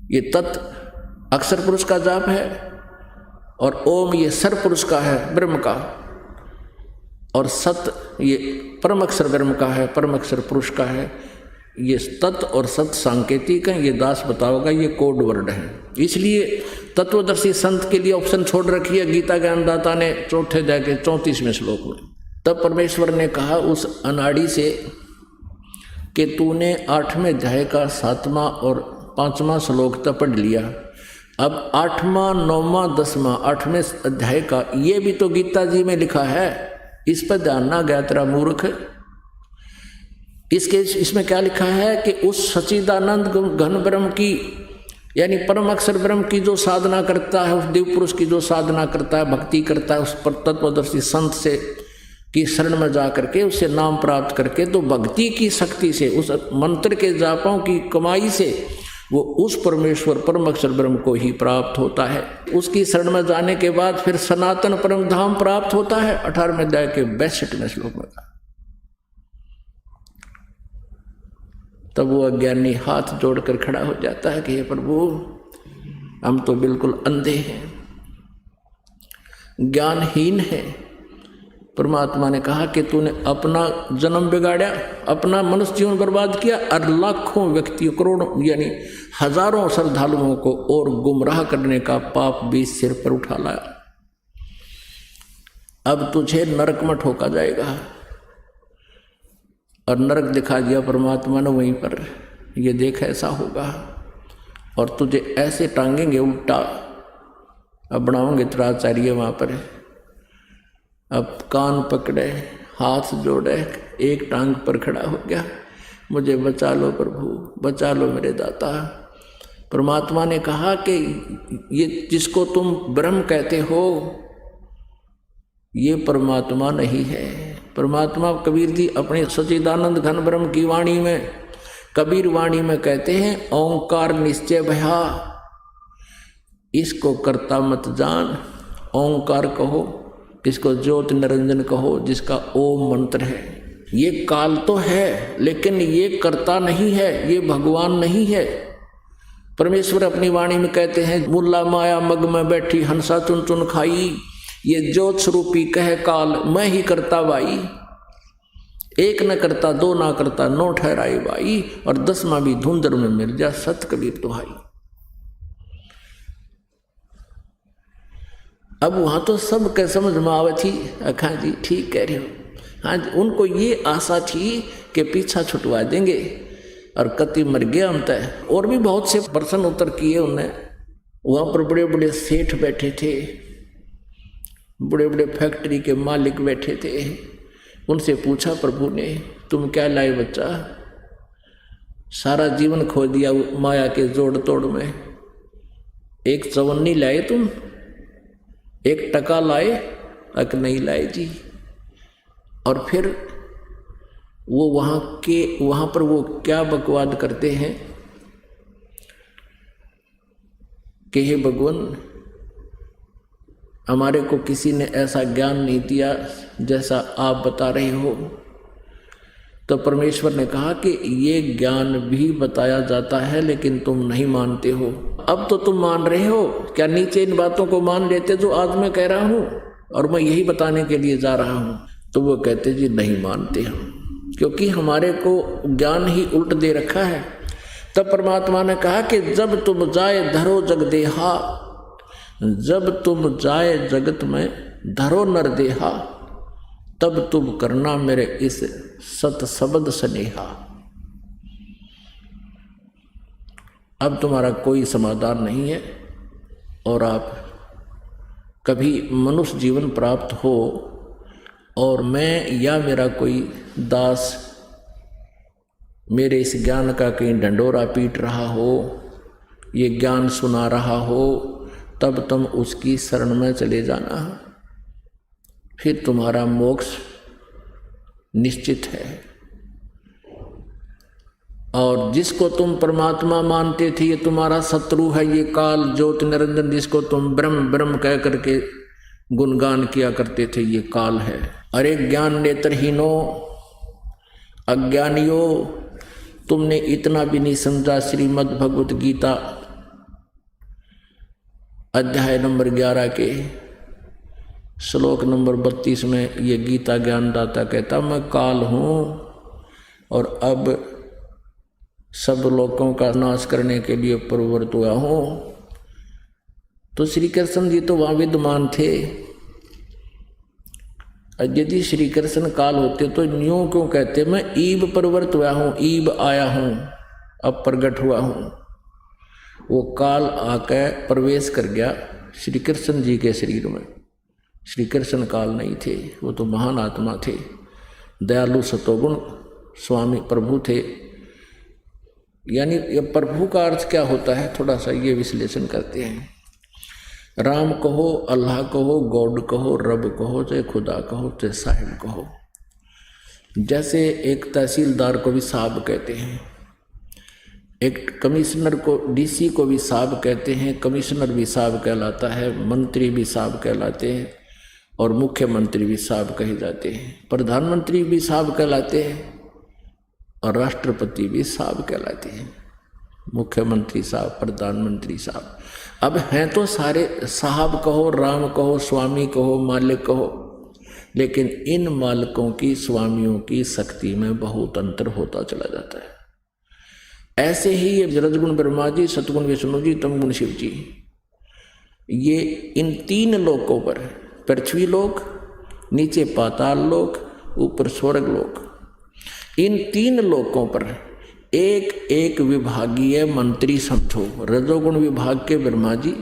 ये तत् अक्षर पुरुष का जाप है और ओम ये सर पुरुष का है, ब्रह्म का, और सत ये परम अक्षर ब्रह्म का है, परम अक्षर पुरुष का है। ये तत् और सत सांकेतिक हैं, ये दास बताओगा, ये कोड वर्ड है। इसलिए तत्वदर्शी संत के लिए ऑप्शन छोड़ रखी है गीता ज्ञानदाता ने चौथे अध्याय के 34वें श्लोक में। तब परमेश्वर ने कहा उस अनाड़ी से कि तूने 8वें अध्याय का 7वां और 5वां श्लोक तक पढ़ लिया, अब 8वां 9वां 10वां 8वें अध्याय का ये भी तो गीता जी में लिखा है, इस पर ध्यान ना गया तेरा मूर्ख। इसमें क्या लिखा है कि उस सच्चिदानंद घन ब्रह्म की यानी परम अक्षर ब्रह्म की जो साधना करता है, उस दिव्य पुरुष की जो साधना करता है, भक्ति करता है, उस पर तत्वदर्शी संत से की शरण में जा करके उससे नाम प्राप्त करके, तो भक्ति की शक्ति से, उस मंत्र के जापों की कमाई से वो उस परमेश्वर परम अक्षर ब्रह्म को ही प्राप्त होता है। उसकी शरण में जाने के बाद फिर सनातन परम धाम प्राप्त होता है। 18वें अध्याय के 62वें श्लोक में कहा। तब वो अज्ञानी हाथ जोड़कर खड़ा हो जाता है कि हे प्रभु, हम तो बिल्कुल अंधे हैं, ज्ञानहीन हैं। परमात्मा ने कहा कि तूने अपना जन्म बिगाड़ा, अपना मनुष्य जीवन बर्बाद किया और लाखों व्यक्तियों, करोड़ों यानी हजारों श्रद्धालुओं को और गुमराह करने का पाप भी सिर पर उठा लाया। अब तुझे नरक में ठोका जाएगा। और नरक दिखा दिया परमात्मा ने वहीं पर, ये देख ऐसा होगा और तुझे ऐसे टांगेंगे उल्टा, अब बनाओगे त्राचार्य वहाँ पर। अब कान पकड़े, हाथ जोड़े, एक टांग पर खड़ा हो गया, मुझे बचा लो प्रभु, बचा लो मेरे दाता। परमात्मा ने कहा कि ये जिसको तुम ब्रह्म कहते हो ये परमात्मा नहीं है। परमात्मा कबीर जी अपने सच्चिदानंद घन ब्रह्म की वाणी में, कबीर वाणी में कहते हैं, ओंकार निश्चय भया, इसको कर्ता मत जान। ओंकार कहो, इसको ज्योति निरंजन कहो, जिसका ओम मंत्र है। ये काल तो है लेकिन ये कर्ता नहीं है, ये भगवान नहीं है। परमेश्वर अपनी वाणी में कहते हैं, मुल्ला माया मग में बैठी हंसा चुन चुन खाई, ये ज्योत स्वरूपी कह काल मैं ही करता भाई। एक न करता, दो ना करता, नौ ठहराई भाई, और 10वां भी धुंधर में मिर्जा, सत कबीर दुहाई। अब वहां तो सब के समझ में आवे थी, अखा जी ठीक कह रहे हो। हाँ जी, उनको ये आशा थी कि पीछा छुटवा देंगे और कति मर गया हम तय। और भी बहुत से प्रश्न उत्तर किए उन्हें। वहां पर बड़े बड़े सेठ बैठे थे, बड़े बड़े फैक्ट्री के मालिक बैठे थे। उनसे पूछा प्रभु ने, तुम क्या लाए बच्चा? सारा जीवन खो दिया माया के जोड़ तोड़ में, एक चवन्नी लाए तुम, एक टका लाए? अक नहीं लाए जी। और फिर वो वहाँ पर वो क्या बकवाद करते हैं कि हे भगवान, हमारे को किसी ने ऐसा ज्ञान नहीं दिया जैसा आप बता रहे हो। तो परमेश्वर ने कहा कि ये ज्ञान भी बताया जाता है लेकिन तुम नहीं मानते हो। अब तो तुम मान रहे हो, क्या नीचे इन बातों को मान लेते जो आज मैं कह रहा हूँ और मैं यही बताने के लिए जा रहा हूँ? तो वो कहते जी नहीं मानते हम, क्योंकि हमारे को ज्ञान ही उल्ट दे रखा है। तब परमात्मा ने कहा कि जब तुम जाए धरो जग देहा, जब तुम जाए जगत में धरो नर देहा, तब तुम करना मेरे इस सत शब्द स्नेहा। अब तुम्हारा कोई समाधान नहीं है और आप कभी मनुष्य जीवन प्राप्त हो और मैं या मेरा कोई दास मेरे इस ज्ञान का कहीं ढंडोरा पीट रहा हो, ये ज्ञान सुना रहा हो, तब तुम उसकी शरण में चले जाना, फिर तुम्हारा मोक्ष निश्चित है। और जिसको तुम परमात्मा मानते थे ये तुम्हारा शत्रु है, ये काल ज्योति निरंजन जिसको तुम ब्रह्म ब्रह्म कह करके गुणगान किया करते थे, ये काल है। अरे ज्ञान नेत्रहीनो, अज्ञानियों, तुमने इतना भी नहीं समझा श्रीमद् भगवत गीता अध्याय नंबर 11 के श्लोक नंबर 32 में ये गीता ज्ञानदाता कहता, मैं काल हूँ और अब सब लोगों का नाश करने के लिए प्रवृत्त हुआ हूँ। तो श्री कृष्ण जी तो वहाँ विद्यमान थे। यदि श्री कृष्ण काल होते तो न्यों क्यों कहते, मैं ईब प्रवृत्त हुआ हूँ, ईब आया हूँ, अब प्रकट हुआ हूँ। वो काल आकर प्रवेश कर गया श्री कृष्ण जी के शरीर में। श्री कृष्ण काल नहीं थे, वो तो महान आत्मा थे, दयालु सतोगुण स्वामी प्रभु थे। यानी ये प्रभु का अर्थ क्या होता है, थोड़ा सा ये विश्लेषण करते हैं। राम कहो, अल्लाह कहो, गॉड कहो, रब कहो, चाहे खुदा कहो, चाहे साहिब कहो। जैसे एक तहसीलदार को भी साहब कहते हैं, एक कमिश्नर को, डीसी को भी साहब कहते हैं, कमिश्नर भी साहब कहलाता है, मंत्री भी साहब कहलाते हैं और मुख्यमंत्री भी साहब कहे जाते हैं, प्रधानमंत्री भी साहब कहलाते हैं और राष्ट्रपति भी साहब कहलाते हैं। मुख्यमंत्री साहब, प्रधानमंत्री साहब। अब हैं तो सारे साहब कहो, राम कहो, स्वामी कहो, मालिक कहो, लेकिन इन मालिकों की, स्वामियों की शक्ति में बहुत अंतर होता चला जाता है। ऐसे ही ये रजगुण ब्रह्मा जी, सतगुण विष्णु जी, तमगुण शिव जी, ये इन तीन लोकों पर, पृथ्वी लोक, नीचे पाताल लोक, ऊपर स्वर्ग लोक, इन तीन लोकों पर एक एक विभागीय मंत्री समझो। रजोगुण विभाग के ब्रह्मा जी,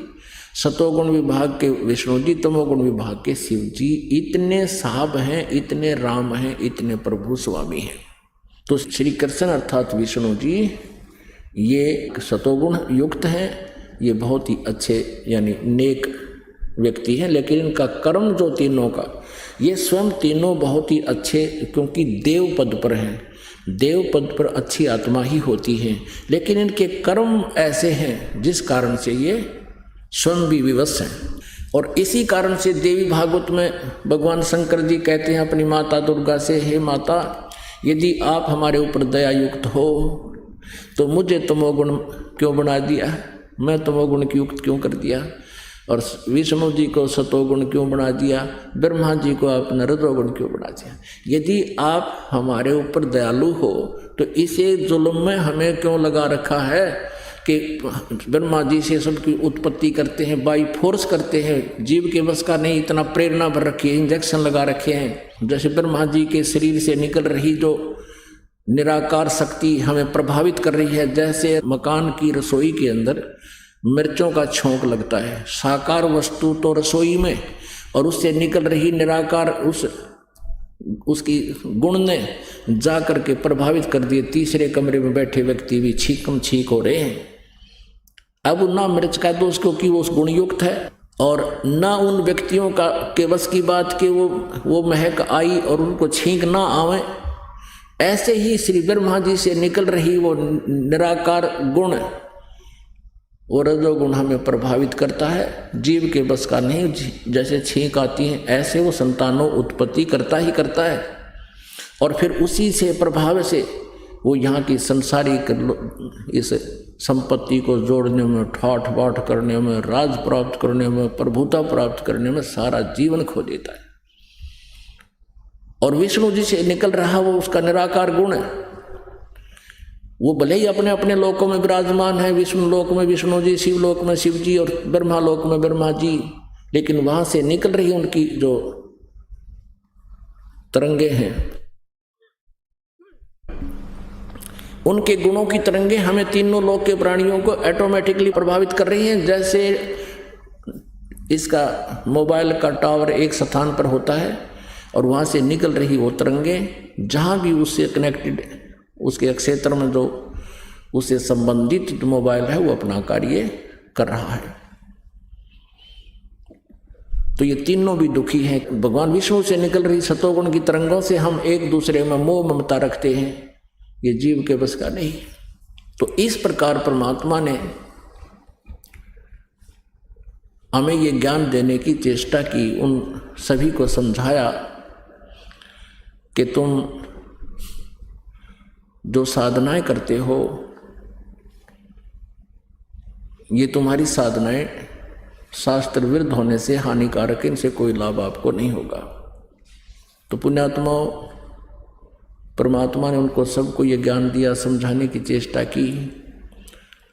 सतोगुण विभाग के विष्णु जी, तमोगुण विभाग के शिव जी। इतने साहब हैं, इतने राम हैं, इतने प्रभु स्वामी हैं। तो श्री कृष्ण अर्थात विष्णु जी ये सतोगुण युक्त हैं, ये बहुत ही अच्छे यानी नेक व्यक्ति हैं, लेकिन इनका कर्म जो तीनों का, ये स्वयं तीनों बहुत ही अच्छे, क्योंकि देव पद पर हैं, देव पद पर अच्छी आत्मा ही होती है, लेकिन इनके कर्म ऐसे हैं जिस कारण से ये स्वयं भी विवश हैं। और इसी कारण से देवी भागवत में भगवान शंकर जी कहते हैं अपनी माता दुर्गा से, हे माता, यदि आप हमारे ऊपर दया युक्त हो तो मुझे तमोगुण क्यों बना दिया, मैं तमोगुण की युक्त क्यों कर दिया, और विष्णु जी को सतोगुण क्यों बना दिया, ब्रह्मा जी को आपने रजोगुण क्यों बना दिया। यदि आप हमारे ऊपर दयालु हो तो इसे जुल्म में हमें क्यों लगा रखा है कि ब्रह्मा जी से सबकी उत्पत्ति करते हैं, बाई फोर्स करते हैं, जीव के बस का नहीं, इतना प्रेरणा भर रखी है, इंजेक्शन लगा रखे हैं। जैसे ब्रह्मा जी के शरीर से निकल रही जो निराकार शक्ति हमें प्रभावित कर रही है, जैसे मकान की रसोई के अंदर मिर्चों का छोंक लगता है, साकार वस्तु तो रसोई में, और उससे निकल रही निराकार उसकी गुण ने जा करके प्रभावित कर दिए। तीसरे कमरे में बैठे व्यक्ति भी छींकम छींक हो रहे हैं। अब ना मिर्च का दोष क्योंकि वो उस गुणयुक्त है, और ना उन व्यक्तियों का के बस की बात कि वो महक आई और उनको छींक ना आवे। ऐसे ही श्री ब्रह्मा जी से निकल रही वो निराकार गुण, वो रजोगुण हमें प्रभावित करता है, जीव के बस का नहीं। जैसे छींक आती है ऐसे वो संतानों उत्पत्ति करता ही करता है, और फिर उसी से प्रभाव से वो यहाँ की संसारिक इस संपत्ति को जोड़ने में, ठाठ बाट करने में, राज प्राप्त करने में, प्रभुता प्राप्त करने में सारा जीवन खो देता है। और विष्णु जी से निकल रहा वो उसका निराकार गुण है, वो भले ही अपने अपने लोकों में विराजमान है, विष्णु लोक में विष्णु जी, शिव लोक में शिव जी और ब्रह्मा लोक में ब्रह्मा जी, लेकिन वहां से निकल रही उनकी जो तरंगे हैं, उनके गुणों की तरंगे हमें तीनों लोक के प्राणियों को ऑटोमेटिकली प्रभावित कर रही हैं। जैसे इसका मोबाइल का टावर एक स्थान पर होता है और वहां से निकल रही वो तरंगे जहां भी उससे कनेक्टेड, उसके क्षेत्र में जो उससे संबंधित जो मोबाइल है वो अपना कार्य कर रहा है। तो ये तीनों भी दुखी हैं। भगवान विष्णु से निकल रही सतोगुण की तरंगों से हम एक दूसरे में मोह ममता रखते हैं, ये जीव के बस का नहीं। तो इस प्रकार परमात्मा ने हमें ये ज्ञान देने की चेष्टा की, उन सभी को समझाया कि तुम जो साधनाएं करते हो, ये तुम्हारी साधनाएं शास्त्र विरुद्ध होने से हानिकारक, इनसे कोई लाभ आपको नहीं होगा। तो पुण्यात्माओं, परमात्मा ने उनको सबको ये ज्ञान दिया, समझाने की चेष्टा की।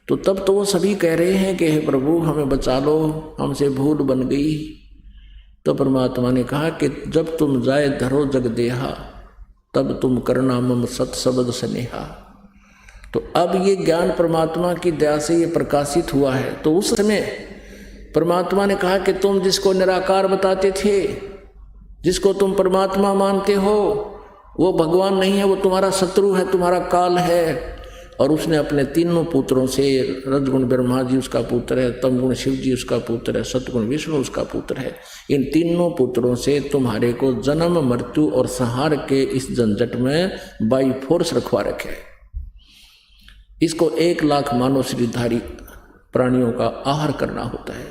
तो तब तो वो सभी कह रहे हैं कि हे प्रभु हमें बचा लो, हमसे भूल बन गई। तो परमात्मा ने कहा कि जब तुम जाए धरो जग देहा, तब तुम करना मम सत शब्द स्नेहा। तो अब ये ज्ञान परमात्मा की दया से ये प्रकाशित हुआ है। तो उस समय परमात्मा ने कहा कि तुम जिसको निराकार बताते थे, जिसको तुम परमात्मा मानते हो, वो भगवान नहीं है, वो तुम्हारा शत्रु है, तुम्हारा काल है। और उसने अपने तीनों पुत्रों से, रजगुण ब्रह्मा जी उसका पुत्र है, तमगुण शिव जी उसका पुत्र है, सतगुण विष्णु उसका पुत्र है, इन तीनों पुत्रों से तुम्हारे को जन्म मृत्यु और संहार के इस झंझट में बाई फोर्स रखवा रखे। इसको 1 लाख मानव शरीरधारी प्राणियों का आहार करना होता है,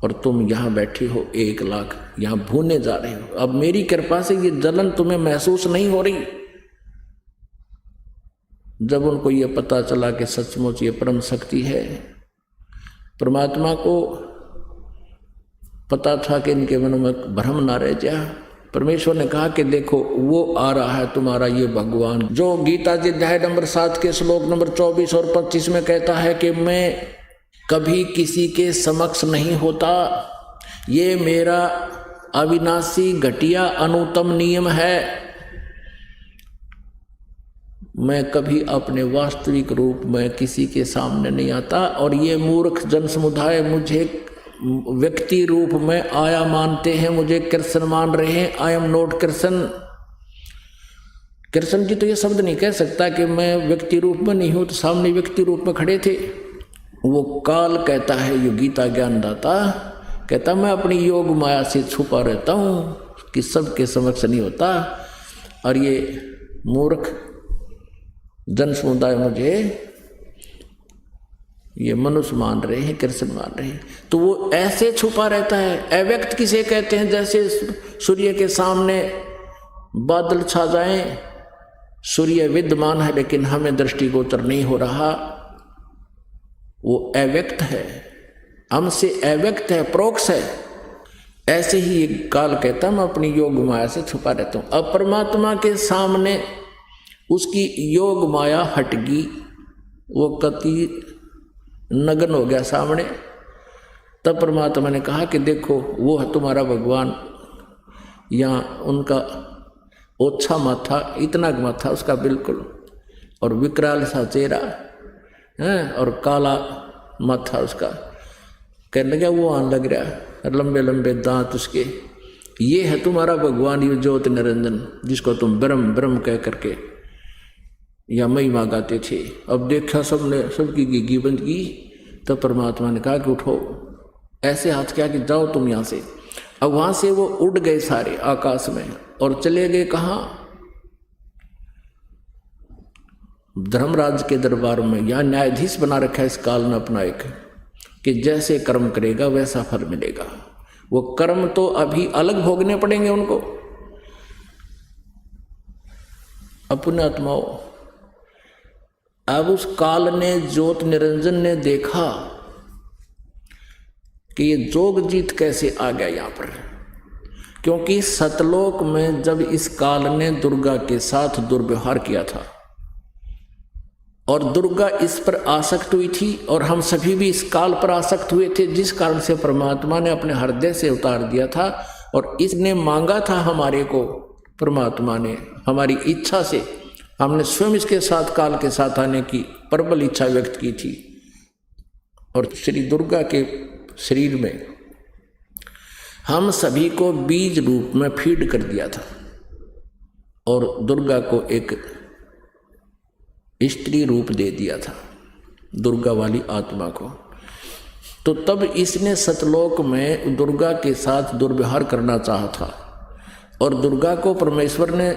और तुम यहाँ बैठे हो 1 लाख यहाँ भूने जा रहे हो। अब मेरी कृपा से ये जलन तुम्हें महसूस नहीं हो रही। जब उनको ये पता चला कि सचमुच ये परम शक्ति है, परमात्मा को पता था कि इनके मन में भ्रम ना रह जाए। परमेश्वर ने कहा कि देखो वो आ रहा है तुम्हारा ये भगवान, जो गीता जी अध्याय नंबर 7 के श्लोक नंबर 24 और 25 में कहता है कि मैं कभी किसी के समक्ष नहीं होता, ये मेरा अविनाशी घटिया अनुत्तम नियम है। मैं कभी अपने वास्तविक रूप में किसी के सामने नहीं आता, और ये मूर्ख जन समुदाय मुझे व्यक्ति रूप में आया मानते हैं, मुझे कृष्ण मान रहे हैं। I am not Krishna. Krishna ji तो ये शब्द नहीं कह सकता कि मैं व्यक्ति रूप में नहीं हूं, तो सामने व्यक्ति रूप में खड़े थे। वो काल कहता है, यो गीता ज्ञानदाता कहता मैं अपनी योग माया से छुपा रहता हूं कि सबके समक्ष नहीं होता, और ये मूर्ख जन समुदाय मुझे ये मनुष्य मान रहे हैं, कृष्ण मान रहे हैं। तो वो ऐसे छुपा रहता है। अव्यक्त किसे कहते हैं? जैसे सूर्य के सामने बादल छा जाएं, सूर्य विद्यमान है लेकिन हमें दृष्टिगोचर नहीं हो रहा, वो अव्यक्त है, हमसे अव्यक्त है, प्रोक्ष है। ऐसे ही ये काल कहता मैं अपनी योग माया से छुपा रहता हूं। अब परमात्मा के सामने उसकी योग माया हट गई, वो कति नग्न हो गया सामने। तब परमात्मा ने कहा कि देखो वो है तुम्हारा भगवान। यहाँ उनका ओछा माथा, इतना माथा उसका बिल्कुल, और विकराल सा चेहरा है, और काला माथा उसका। कहने लगा वो आने लग रहा है, लंबे लंबे दांत उसके। ये है तुम्हारा भगवान, ये ज्योत निरंजन, जिसको तुम ब्रह्म ब्रह्म कह करके या महिमा गाते थे। अब देखा सबने, सबकी गिगी बंद की। तब परमात्मा ने कहा कि उठो, ऐसे हाथ किया कि जाओ तुम यहाँ से। अब वहां से वो उड़ गए सारे आकाश में, और चले गए कहाँ? धर्मराज के दरबार में। यहाँ न्यायाधीश बना रखा है इस काल ने अपना एक, कि जैसे कर्म करेगा वैसा फल मिलेगा। वो कर्म तो अभी अलग भोगने पड़ेंगे उनको। अपने आत्माओं, अब उस काल ने, ज्योत निरंजन ने देखा कि ये जोग जीत कैसे आ गया यहाँ पर, क्योंकि सतलोक में जब इस काल ने दुर्गा के साथ दुर्व्यवहार किया था और दुर्गा इस पर आसक्त हुई थी, और हम सभी भी इस काल पर आसक्त हुए थे, जिस कारण से परमात्मा ने अपने हृदय से उतार दिया था। और इसने मांगा था हमारे को, परमात्मा ने हमारी इच्छा से, हमने स्वयं इसके साथ काल के साथ आने की प्रबल इच्छा व्यक्त की थी। और श्री दुर्गा के शरीर में हम सभी को बीज रूप में फीड कर दिया था, और दुर्गा को एक स्त्री रूप दे दिया था, दुर्गा वाली आत्मा को। तो तब इसने सतलोक में दुर्गा के साथ दुर्व्यवहार करना चाहा था, और दुर्गा को परमेश्वर ने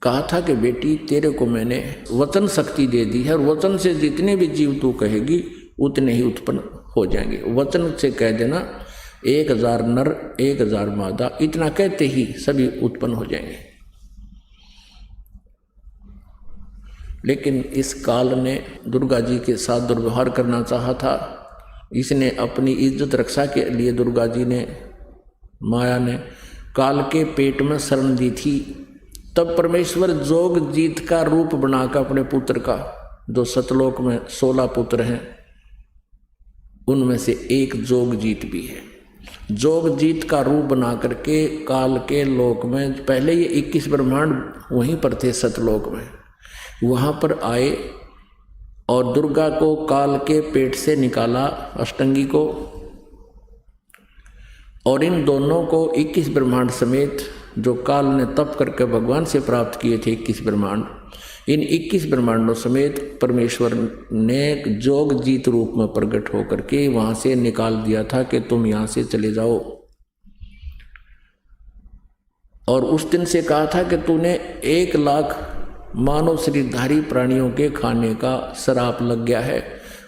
कहा था कि बेटी तेरे को मैंने वचन शक्ति दे दी है, और वचन से जितने भी जीव तू कहेगी उतने ही उत्पन्न हो जाएंगे। वचन से कह देना 1000 नर 1000 मादा, इतना कहते ही सभी उत्पन्न हो जाएंगे। लेकिन इस काल ने दुर्गा जी के साथ दुर्व्यवहार करना चाहा था, इसने अपनी इज्जत रक्षा के लिए दुर्गा जी ने, माया ने काल के पेट में शरण दी थी। तब परमेश्वर जोगजीत का रूप बनाकर अपने पुत्र का, जो सतलोक में 16 पुत्र हैं उनमें से एक जोगजीत भी है, जोगजीत का रूप बना करके काल के लोक में, पहले ये 21 ब्रह्मांड वहीं पर थे सतलोक में, वहाँ पर आए और दुर्गा को काल के पेट से निकाला, अष्टंगी को, और इन दोनों को 21 ब्रह्मांड समेत जो काल ने तप करके भगवान से प्राप्त किए थे 21 ब्रह्मांड, इन 21 ब्रह्मांडों समेत परमेश्वर ने जोगजीत रूप में प्रकट होकर के वहाँ से निकाल दिया था कि तुम यहाँ से चले जाओ। और उस दिन से कहा था कि तूने 1 लाख मानव शरीरधारी प्राणियों के खाने का श्राप लग गया है,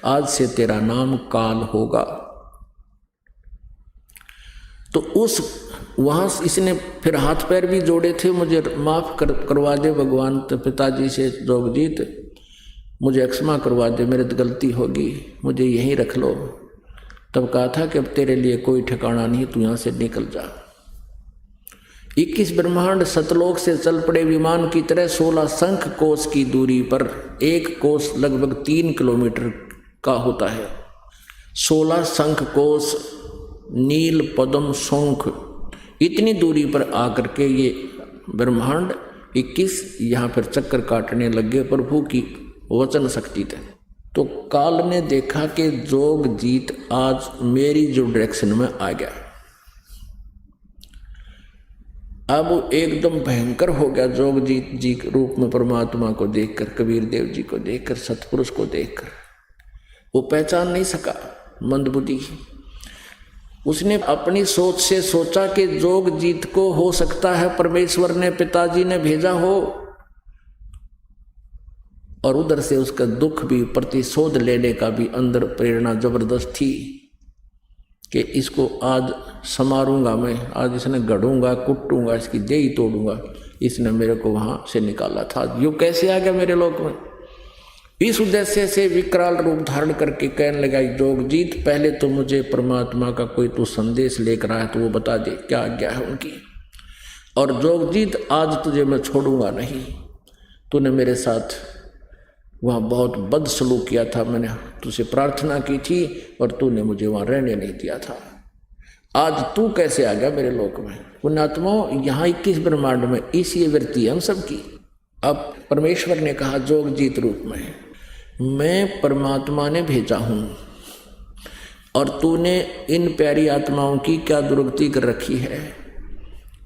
आज से तेरा नाम काल होगा। तो उस वहाँ इसने फिर हाथ पैर भी जोड़े थे, मुझे माफ़ करवा दे भगवान तो पिताजी से, जोगजीत मुझे क्षमा करवा दे, मेरी तो गलती होगी, मुझे यहीं रख लो। तब कहा था कि अब तेरे लिए कोई ठिकाना नहीं, तू यहाँ से निकल जा। 21 ब्रह्मांड सतलोक से चल पड़े विमान की तरह 16 शंख कोस की दूरी पर, एक कोस लगभग 3 किलोमीटर का होता है। 16 शंख कोस, नील पद्म शंख, इतनी दूरी पर आकर के ये ब्रह्मांड 21 यहाँ पर चक्कर काटने लगे प्रभु की वचन शक्ति थे। तो काल ने देखा कि जोगजीत आज मेरी जो डायरेक्शन में आ गया, अब एकदम भयंकर हो गया जोगजीत जी के रूप में परमात्मा को देखकर, कबीर देव जी को देखकर, सतपुरुष को देखकर वो पहचान नहीं सका, मंदबुद्धि। उसने अपनी सोच से सोचा कि जोगजीत को हो सकता है परमेश्वर ने, पिताजी ने भेजा हो, और उधर से उसका दुख भी, प्रतिशोध लेने का भी अंदर प्रेरणा जबरदस्त थी कि इसको आज समारूंगा मैं, आज इसने गढ़ूंगा, कुटूंगा, इसकी देह ही तोड़ूंगा। इसने मेरे को वहां से निकाला था, यूं कैसे आ गया मेरे लोक में। इस उद्देश्य से विकराल रूप धारण करके कहने लगा, जोगजीत पहले तो मुझे परमात्मा का कोई तू संदेश लेकर आया तो वो बता दे, क्या आज्ञा है उनकी। और जोगजीत आज तुझे मैं छोड़ूंगा नहीं, तूने मेरे साथ वहाँ बहुत बदसलूक किया था, मैंने तुझसे प्रार्थना की थी और तूने मुझे वहाँ रहने नहीं दिया था, आज तू कैसे आ गया मेरे लोक में। पुण्यात्माओं, यहाँ 21 ब्रह्मांड में इसी वृत्ति हम सबकी। अब परमेश्वर ने कहा जोगजीत रूप में, मैं परमात्मा ने भेजा हूँ और तूने इन प्यारी आत्माओं की क्या दुर्गति कर रखी है।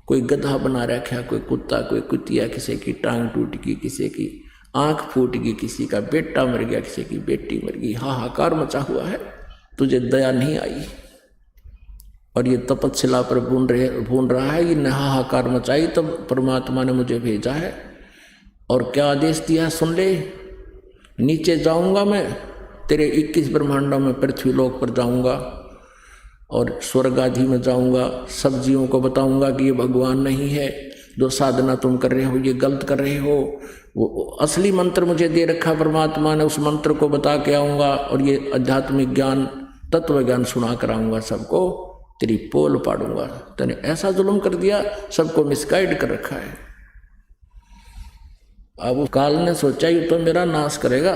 कोई गधा बना रखा है, कोई कुत्ता, कोई कुतिया, किसी की टांग टूट गई, किसी की आंख फूट गई, किसी का बेटा मर गया, किसी की बेटी मर गई, हाहाकार मचा हुआ है, तुझे दया नहीं आई। और ये तपस्या पर भून रहा है, ये हाहाकार मचाई, तब परमात्मा ने मुझे भेजा है। और क्या आदेश दिया सुन ले, नीचे जाऊंगा मैं तेरे 21 ब्रह्मांडों में, पृथ्वी लोक पर जाऊंगा और स्वर्ग आदि में जाऊंगा, सब जीवों को बताऊंगा कि ये भगवान नहीं है, जो साधना तुम कर रहे हो ये गलत कर रहे हो। वो असली मंत्र मुझे दे रखा परमात्मा ने, उस मंत्र को बता के आऊँगा और ये आध्यात्मिक ज्ञान, तत्व ज्ञान सुना कर आऊँगा, सबको तेरी पोल पाड़ूंगा। तूने ऐसा जुल्म कर दिया, सबको मिसगाइड कर रखा है। अब काल ने सोचा ये तो मेरा नाश करेगा,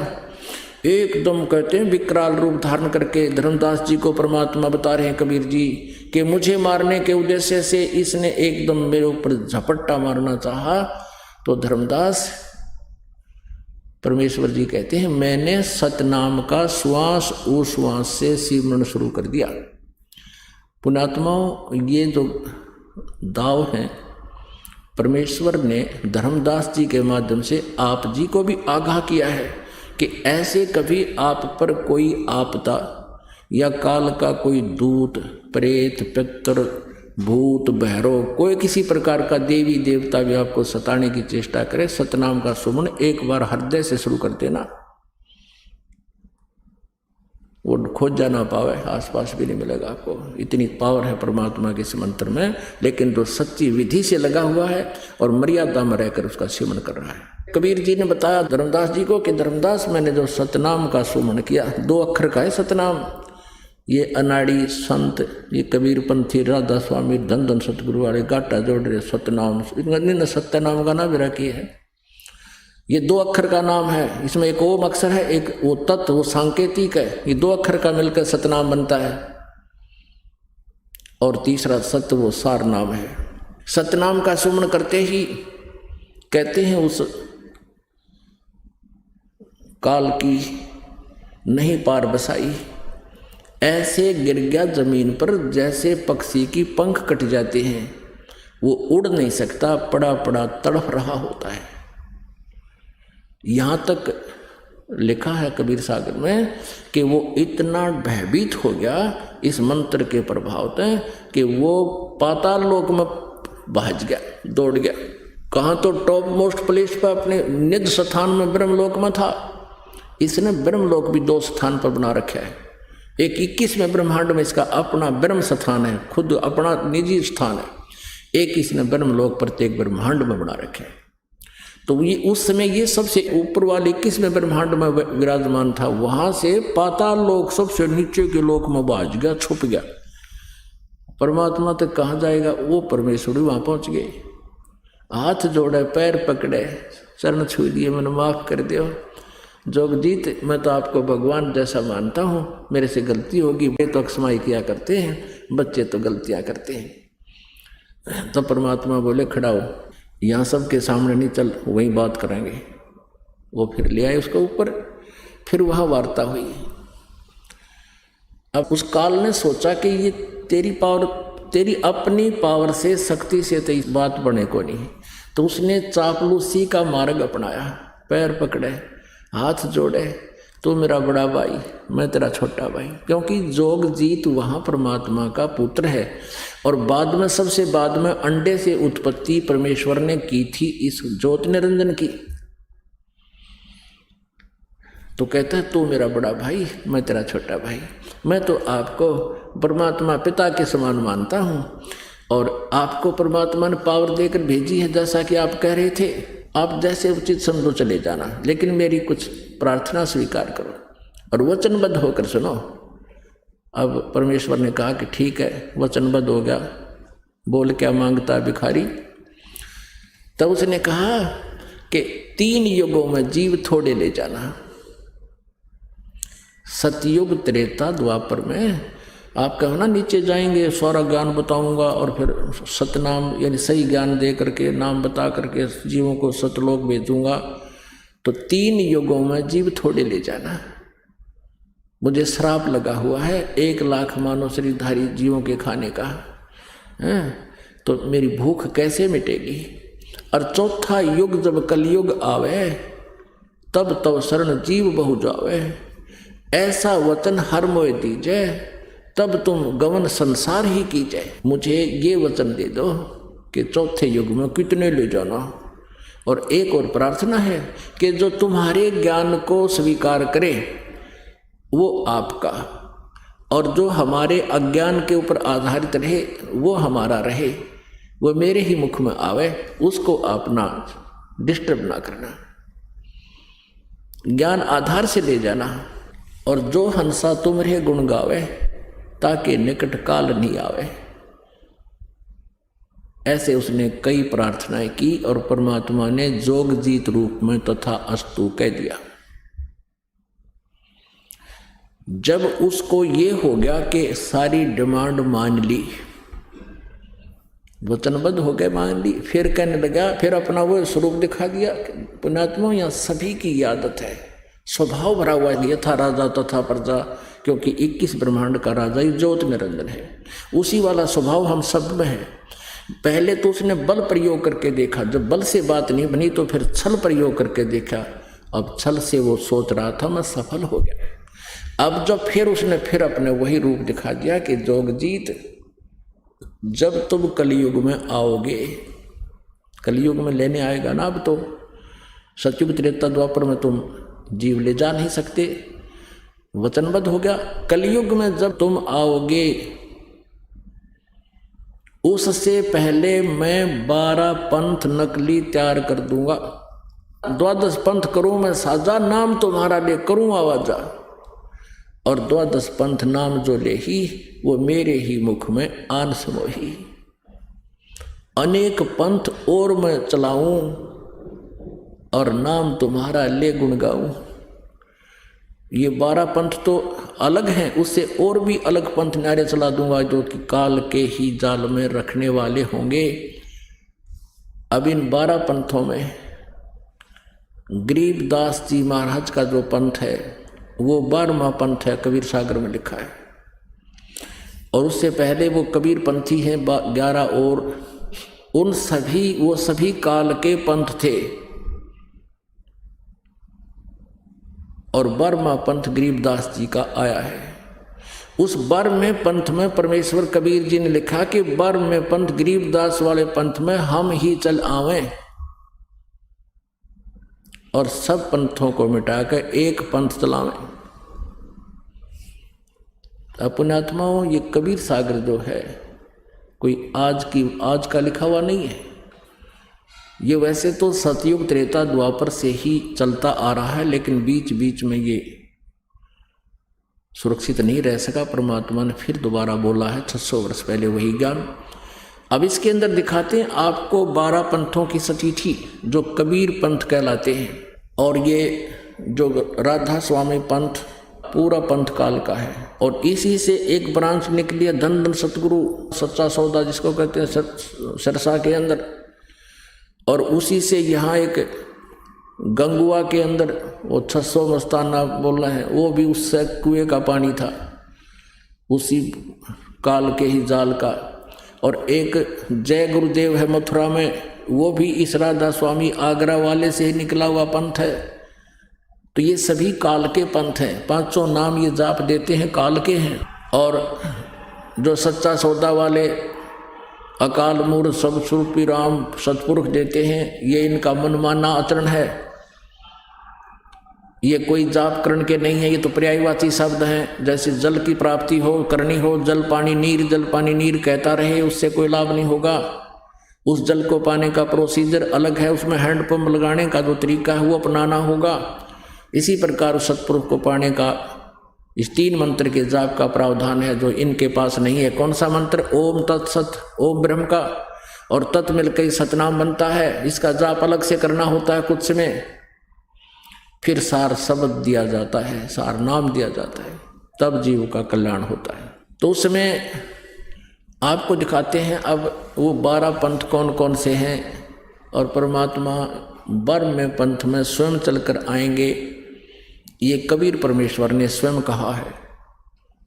एकदम कहते हैं विकराल रूप धारण करके धर्मदास जी को परमात्मा बता रहे हैं, कबीर जी, कि मुझे मारने के उद्देश्य से इसने एकदम मेरे ऊपर झपट्टा मारना चाहा। तो धर्मदास परमेश्वर जी कहते हैं, मैंने सतनाम का श्वास उश्वास से सिमरन शुरू कर दिया। पुण्यात्माओं, ये जो दाव है परमेश्वर ने धर्मदास जी के माध्यम से आप जी को भी आगाह किया है कि ऐसे कभी आप पर कोई आपदा या काल का कोई दूत, प्रेत, पितर, भूत, भैरव, कोई किसी प्रकार का देवी देवता भी आपको सताने की चेष्टा करे, सतनाम का सुमन एक बार हृदय से शुरू कर देना, वो खोज जाना पावे, आसपास भी नहीं मिलेगा आपको। इतनी पावर है परमात्मा के इस मंत्र में। लेकिन जो सच्ची विधि से लगा हुआ है और मर्यादा में रहकर उसका सेवन कर रहा है। कबीर जी ने बताया धर्मदास जी को कि धर्मदास, मैंने जो सतनाम का सुमन किया, 2 अक्षर का है सतनाम, ये अनाड़ी संत, ये कबीरपंथी, राधा स्वामी, धन धन सतगुरु वाले गाटा जोड़ रहे सतनाम, इन्होंने सत्यनाम का नाम भी रखी है। ये 2 अक्षर का नाम है, इसमें एक ओम अक्षर है, एक वो तत्व, वो सांकेतिक है। ये 2 अक्षर का मिलकर सतनाम बनता है, और तीसरा सत्य वो सार नाम है। सतनाम का सुमन करते ही कहते हैं उस काल की नहीं पार बसाई, ऐसे गिर गया जमीन पर जैसे पक्षी की पंख कट जाते हैं, वो उड़ नहीं सकता, पड़ा पड़ा तड़फ रहा होता है। यहाँ तक लिखा है कबीर सागर में कि वो इतना भयभीत हो गया इस मंत्र के प्रभाव से कि वो पाताल लोक में भाग गया, दौड़ गया। कहाँ तो टॉप मोस्ट प्लेस पर अपने निज स्थान में ब्रह्मलोक में था। इसने ब्रह्मलोक भी 2 स्थान पर बना रखा है। एक 21वें ब्रह्मांड में इसका अपना ब्रह्म स्थान है, खुद अपना निजी स्थान है। एक इसने ब्रह्मलोक प्रत्येक ब्रह्मांड में बना रखे है। तो ये उस समय ये सबसे ऊपर वाले 21वें ब्रह्मांड में विराजमान था, वहां से पाताल लोक सबसे नीचे के लोक में भाग गया, छुप गया। परमात्मा तक कहाँ जाएगा? वो परमेश्वरी वहां पहुंच गए। हाथ जोड़े, पैर पकड़े, चरण छू दिए, मैंने माफ कर दियो जोगजीत, मैं तो आपको भगवान जैसा मानता हूँ, मेरे से गलती होगी। वे तो अक्षमाई किया करते हैं, बच्चे तो गलतियाँ करते हैं। तो परमात्मा बोले खड़ा हो, यहाँ सबके सामने नहीं, चल वही बात करेंगे। वो फिर ले आए उसको ऊपर, फिर वहाँ वार्ता हुई। अब उस काल ने सोचा कि ये तेरी पावर, तेरी अपनी पावर से, शक्ति से तो इस बात बने को नहीं। तो उसने चापलूसी का मार्ग अपनाया, पैर पकड़े, हाथ जोड़े, तू मेरा बड़ा भाई, मैं तेरा छोटा भाई। क्योंकि जोगजीत वहाँ परमात्मा का पुत्र है, और बाद में, सबसे बाद में अंडे से उत्पत्ति परमेश्वर ने की थी इस ज्योति निरंजन की। तो कहता है तू मेरा बड़ा भाई, मैं तेरा छोटा भाई। मैं तो आपको परमात्मा पिता के समान मानता हूँ, और आपको परमात्मा ने पावर देकर भेजी है, जैसा कि आप कह रहे थे। आप जैसे उचित समझो चले जाना, लेकिन मेरी कुछ प्रार्थना स्वीकार करो और वचनबद्ध होकर सुनो। अब परमेश्वर ने कहा कि ठीक है, वचनबद्ध हो गया। बोल क्या मांगता भिखारी? तब उसने कहा कि 3 युगों में जीव थोड़े ले जाना, सतयुग, त्रेता, द्वापर में। आप कहो ना नीचे जाएंगे, सारा ज्ञान बताऊंगा, और फिर सतनाम यानी सही ज्ञान दे करके, नाम बता करके जीवों को सतलोक भेजूंगा। तो 3 युगों में जीव थोड़े ले जाना। मुझे श्राप लगा हुआ है 1 लाख मानव शरीरधारी जीवों के खाने का है, तो मेरी भूख कैसे मिटेगी? और 4था युग जब कलयुग आवे, तब तब शरण जीव बहु जावे। ऐसा वचन हर मोय दीजे, तब तुम गवन संसार ही कीजिए। मुझे ये वचन दे दो कि 4थे युग में कितने ले जाना। और एक और प्रार्थना है कि जो तुम्हारे ज्ञान को स्वीकार करे वो आपका, और जो हमारे अज्ञान के ऊपर आधारित रहे वो हमारा रहे, वो मेरे ही मुख में आवे, उसको आप ना डिस्टर्ब ना करना। ज्ञान आधार से ले जाना। और जो हंसा तुम्हारे गुण गावे, ताकि निकट काल नहीं आवे। ऐसे उसने कई प्रार्थनाएं की, और परमात्मा ने जोगजीत रूप में तथा अस्तु कह दिया। जब उसको ये हो गया कि सारी डिमांड मान ली, वचनबद्ध हो गए, मान ली, फिर कहने लगा, फिर अपना वो स्वरूप दिखा दिया। पुण्यात्मा, यहाँ सभी की आदत है, स्वभाव भरा हुआ है, यथा राजा तथा प्रजा, क्योंकि 21 ब्रह्मांड का राजा ही ज्योति निरंजन है। उसी वाला स्वभाव हम सब में है। पहले तो उसने बल प्रयोग करके देखा, जब बल से बात नहीं बनी तो फिर छल प्रयोग करके देखा। अब छल से वो सोच रहा था मैं सफल हो गया। अब जब फिर उसने फिर अपने वही रूप दिखा दिया कि जोगजीत, जब तुम कलयुग में आओगे, कलयुग में लेने आएगा ना, अब तो सतयुग त्रेता द्वापर में तुम जीव ले जा नहीं सकते, वचनबद्ध हो गया। कलयुग में जब तुम आओगे, उससे पहले मैं 12 पंथ नकली तैयार कर दूंगा। 12 पंथ करूं मैं साजा, नाम तुम्हारा ले करूं आवाजा। और 12 पंथ नाम जो लेही, वो मेरे ही मुख में आन समोही। अनेक पंथ और मैं चलाऊं, और नाम तुम्हारा ले गुण गाऊं। ये 12 पंथ तो अलग हैं, उससे और भी अलग पंथ न्यारे चला दूंगा, जो कि काल के ही जाल में रखने वाले होंगे। अब इन 12 पंथों में गरीबदास जी महाराज का जो पंथ है, वो 12वां पंथ है, कबीर सागर में लिखा है। और उससे पहले वो कबीर पंथी हैं 11, और उन सभी, वो सभी काल के पंथ थे। और 12वां पंथ गरीबदास जी का आया है। उस 12वें पंथ में परमेश्वर कबीर जी ने लिखा कि 12वें पंथ गरीबदास वाले पंथ में हम ही चल आवें, और सब पंथों को मिटाकर एक पंथ चलावें। अपने आत्माओं, ये कबीर सागर जो है कोई आज का लिखा हुआ नहीं है। ये वैसे तो सतयुग त्रेता द्वापर से ही चलता आ रहा है, लेकिन बीच बीच में ये सुरक्षित नहीं रह सका। परमात्मा ने फिर दोबारा बोला है 600 वर्ष पहले वही ज्ञान। अब इसके अंदर दिखाते हैं आपको 12 पंथों की सतीथि, जो कबीर पंथ कहलाते हैं। और ये जो राधा स्वामी पंथ पूरा पंथ काल का है, और इसी से एक ब्रांच निकली है धन धन सतगुरु सच्चा सौदा, जिसको कहते हैं सरसा के अंदर। और उसी से यहाँ एक गंगुआ के अंदर वो 600 मस्ताना बोल रहे हैं, वो भी उससे कुएं का पानी था, उसी काल के ही जाल का। और एक जय गुरुदेव है मथुरा में, वो भी इस राधा स्वामी आगरा वाले से ही निकला हुआ पंथ है। तो ये सभी काल के पंथ हैं। 500 नाम ये जाप देते हैं, काल के हैं। और जो सच्चा सौदा वाले अकाल मूर्त सब स्वरूपी राम सतपुरुष देते हैं, ये इनका मनमाना आचरण है। ये कोई जाप करण के नहीं है, ये तो पर्यायवाची शब्द हैं। जैसे जल की प्राप्ति हो करनी हो, जल पानी नीर कहता रहे, उससे कोई लाभ नहीं होगा। उस जल को पाने का प्रोसीजर अलग है, उसमें हैंडपंप लगाने का जो तरीका है वो अपनाना होगा। इसी प्रकार सतपुरुष को पाने का इस 3 मंत्र के जाप का प्रावधान है, जो इनके पास नहीं है। कौन सा मंत्र? ओम तत्सत, ओम ब्रह्म का, और तत् मिलकर सतनाम बनता है। इसका जाप अलग से करना होता है कुछ में। फिर सार शब्द दिया जाता है, सार नाम दिया जाता है, तब जीव का कल्याण होता है। तो उसमें आपको दिखाते हैं अब वो 12 पंथ कौन कौन से हैं। और परमात्मा 12वें पंथ में स्वयं चलकर आएंगे, ये कबीर परमेश्वर ने स्वयं कहा है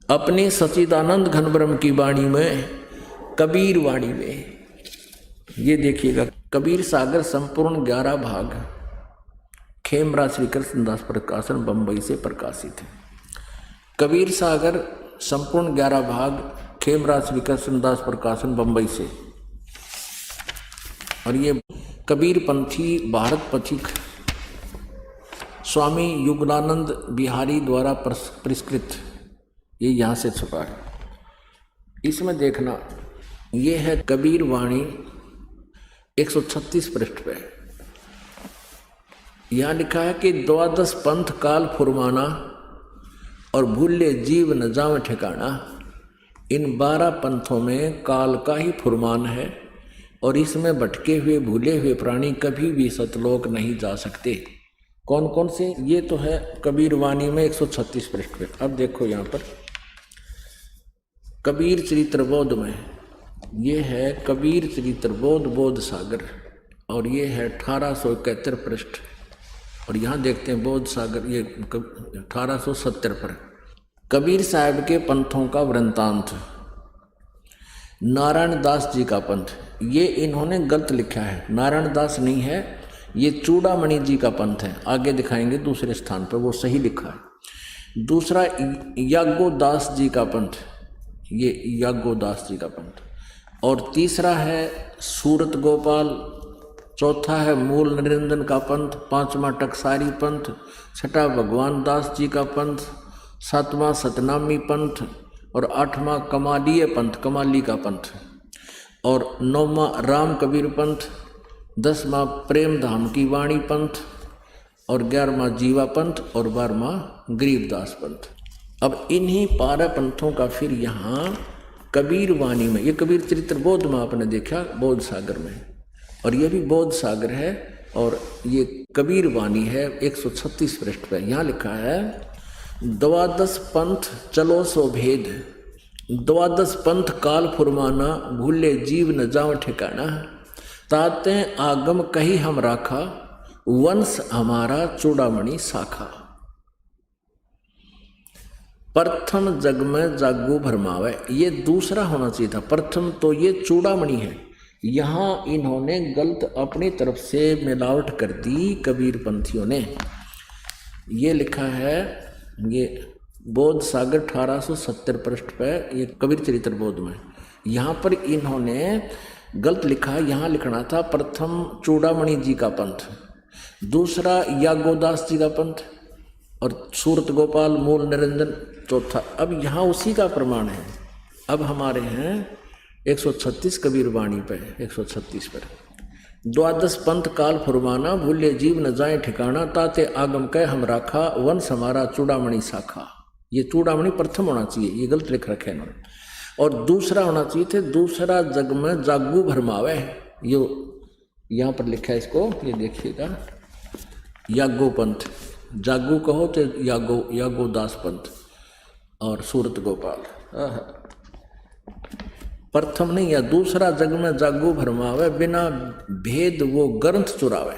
अपनी सच्चिदानंद घन ब्रह्म की वाणी में, कबीर वाणी में। ये देखिएगा, कबीर सागर संपूर्ण 11 भाग खेमराज श्री कृष्णदास प्रकाशन बंबई से प्रकाशित है। कबीर सागर संपूर्ण 11 भाग खेमराज श्री कृष्णदास प्रकाशन बंबई से। और ये कबीर पंथी भारत पथिक स्वामी युगलानंद बिहारी द्वारा परिष्कृत, ये यहाँ से छपा है। इसमें देखना, ये है कबीर वाणी 136 पृष्ठ पे। यहाँ लिखा है कि 12 पंथ काल फुरमाना, और भूले जीव न जावे ठिकाना। इन 12 पंथों में काल का ही फुरमान है, और इसमें भटके हुए भूले हुए प्राणी कभी भी सतलोक नहीं जा सकते। कौन कौन से? ये तो है कबीर वाणी में 136 पृष्ठ पे। अब देखो यहाँ पर कबीर चरित्र बोध में, ये है कबीर चरित्र बोध बोध सागर, और ये है 1871 पृष्ठ। और यहाँ देखते हैं बोध सागर, ये 1870 पर कबीर साहब के पंथों का वृंतांत। नारायण दास जी का पंथ, ये इन्होंने गलत लिखा है, नारायण दास नहीं है, ये चूड़ामणि जी का पंथ है। आगे दिखाएंगे दूसरे स्थान पर, वो सही लिखा है। दूसरा याज्ञोदास जी का पंथ, ये याज्ञोदास जी का पंथ। और तीसरा है सूरत गोपाल, चौथा है मूल निरंजन का पंथ, 5वां टकसारी पंथ, 6वां भगवान दास जी का पंथ, 7वां सतनामी पंथ, और 8वां कमालीय पंथ, कमाली का पंथ, और 9वां राम कबीर पंथ, 10वां प्रेम धाम की वाणी पंथ, और 11वां जीवा पंथ, और 12वां गरीबदास पंथ। अब इन्हीं 12 पंथों का फिर यहाँ कबीर वाणी में, ये कबीर चरित्र बोध में आपने देखा बोध सागर में, और ये भी बोध सागर है, और ये कबीर वाणी है 136 पृष्ठ पर। यहाँ लिखा है 12 पंथ चलो सो भेद, 12 पंथ काल फुरमाना, भूले जीव न जाओ ठिकाना, ताते आगम कही हम राखा, वंश हमारा चूड़ामणि शाखा। प्रथम जग में जागू भरमावे, ये दूसरा होना चाहिए था, प्रथम तो ये चूड़ामणि है। यहाँ इन्होंने गलत अपनी तरफ से मिलावट कर दी कबीर पंथियों ने। ये लिखा है, ये बोध सागर 1870 पृष्ठ पर, ये कबीर चरित्र बोध में। यहाँ पर इन्होंने गलत लिखा, यहाँ लिखना था प्रथम चूड़ामणि जी का पंथ, दूसरा यागोदास जी का पंथ, और सूरत गोपाल मूल निरंजन चौथा। अब यहाँ उसी का प्रमाण है। अब हमारे हैं 136 कबीर वाणी पे, 136 पर 12 पंथ काल फुरमाना, भूले जीव न जाए ठिकाना, ताते आगम कह हम राखा, वंश हमारा चूड़ामणि शाखा। ये चूड़ामणि प्रथम होना चाहिए, ये गलत लिख रखे इन्होंने, और दूसरा होना चाहिए थे दूसरा जग में जागू भरमावे। ये यहाँ पर लिखा है इसको, ये देखिएगा, यागो पंथ, जागू कहो तो यागो दास पंथ और सूरत गोपाल। प्रथम नहीं, या दूसरा जग में जागू भरमावे, बिना भेद वो ग्रंथ चुरावे,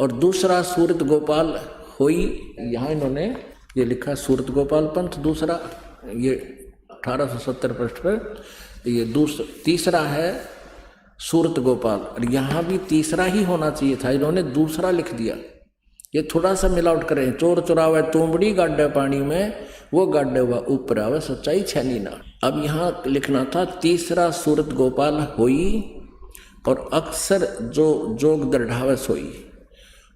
और दूसरा सूरत गोपाल होई। यहाँ इन्होंने ये लिखा सूरत गोपाल पंथ दूसरा, ये 1870 पृष्ठ पर। ये तीसरा है सूरत गोपाल, और यहाँ भी तीसरा ही होना चाहिए था, इन्होंने दूसरा लिख दिया। ये थोड़ा सा मिलावट करें, चोर चुरावे तुमड़ी गाड्डे पानी में, वो गाड्डे हुआ ऊपर आवे, सच्चाई छैनी ना। अब यहाँ लिखना था तीसरा सूरत गोपाल होई, और अक्सर जो जोग दृढ़ावे सोई,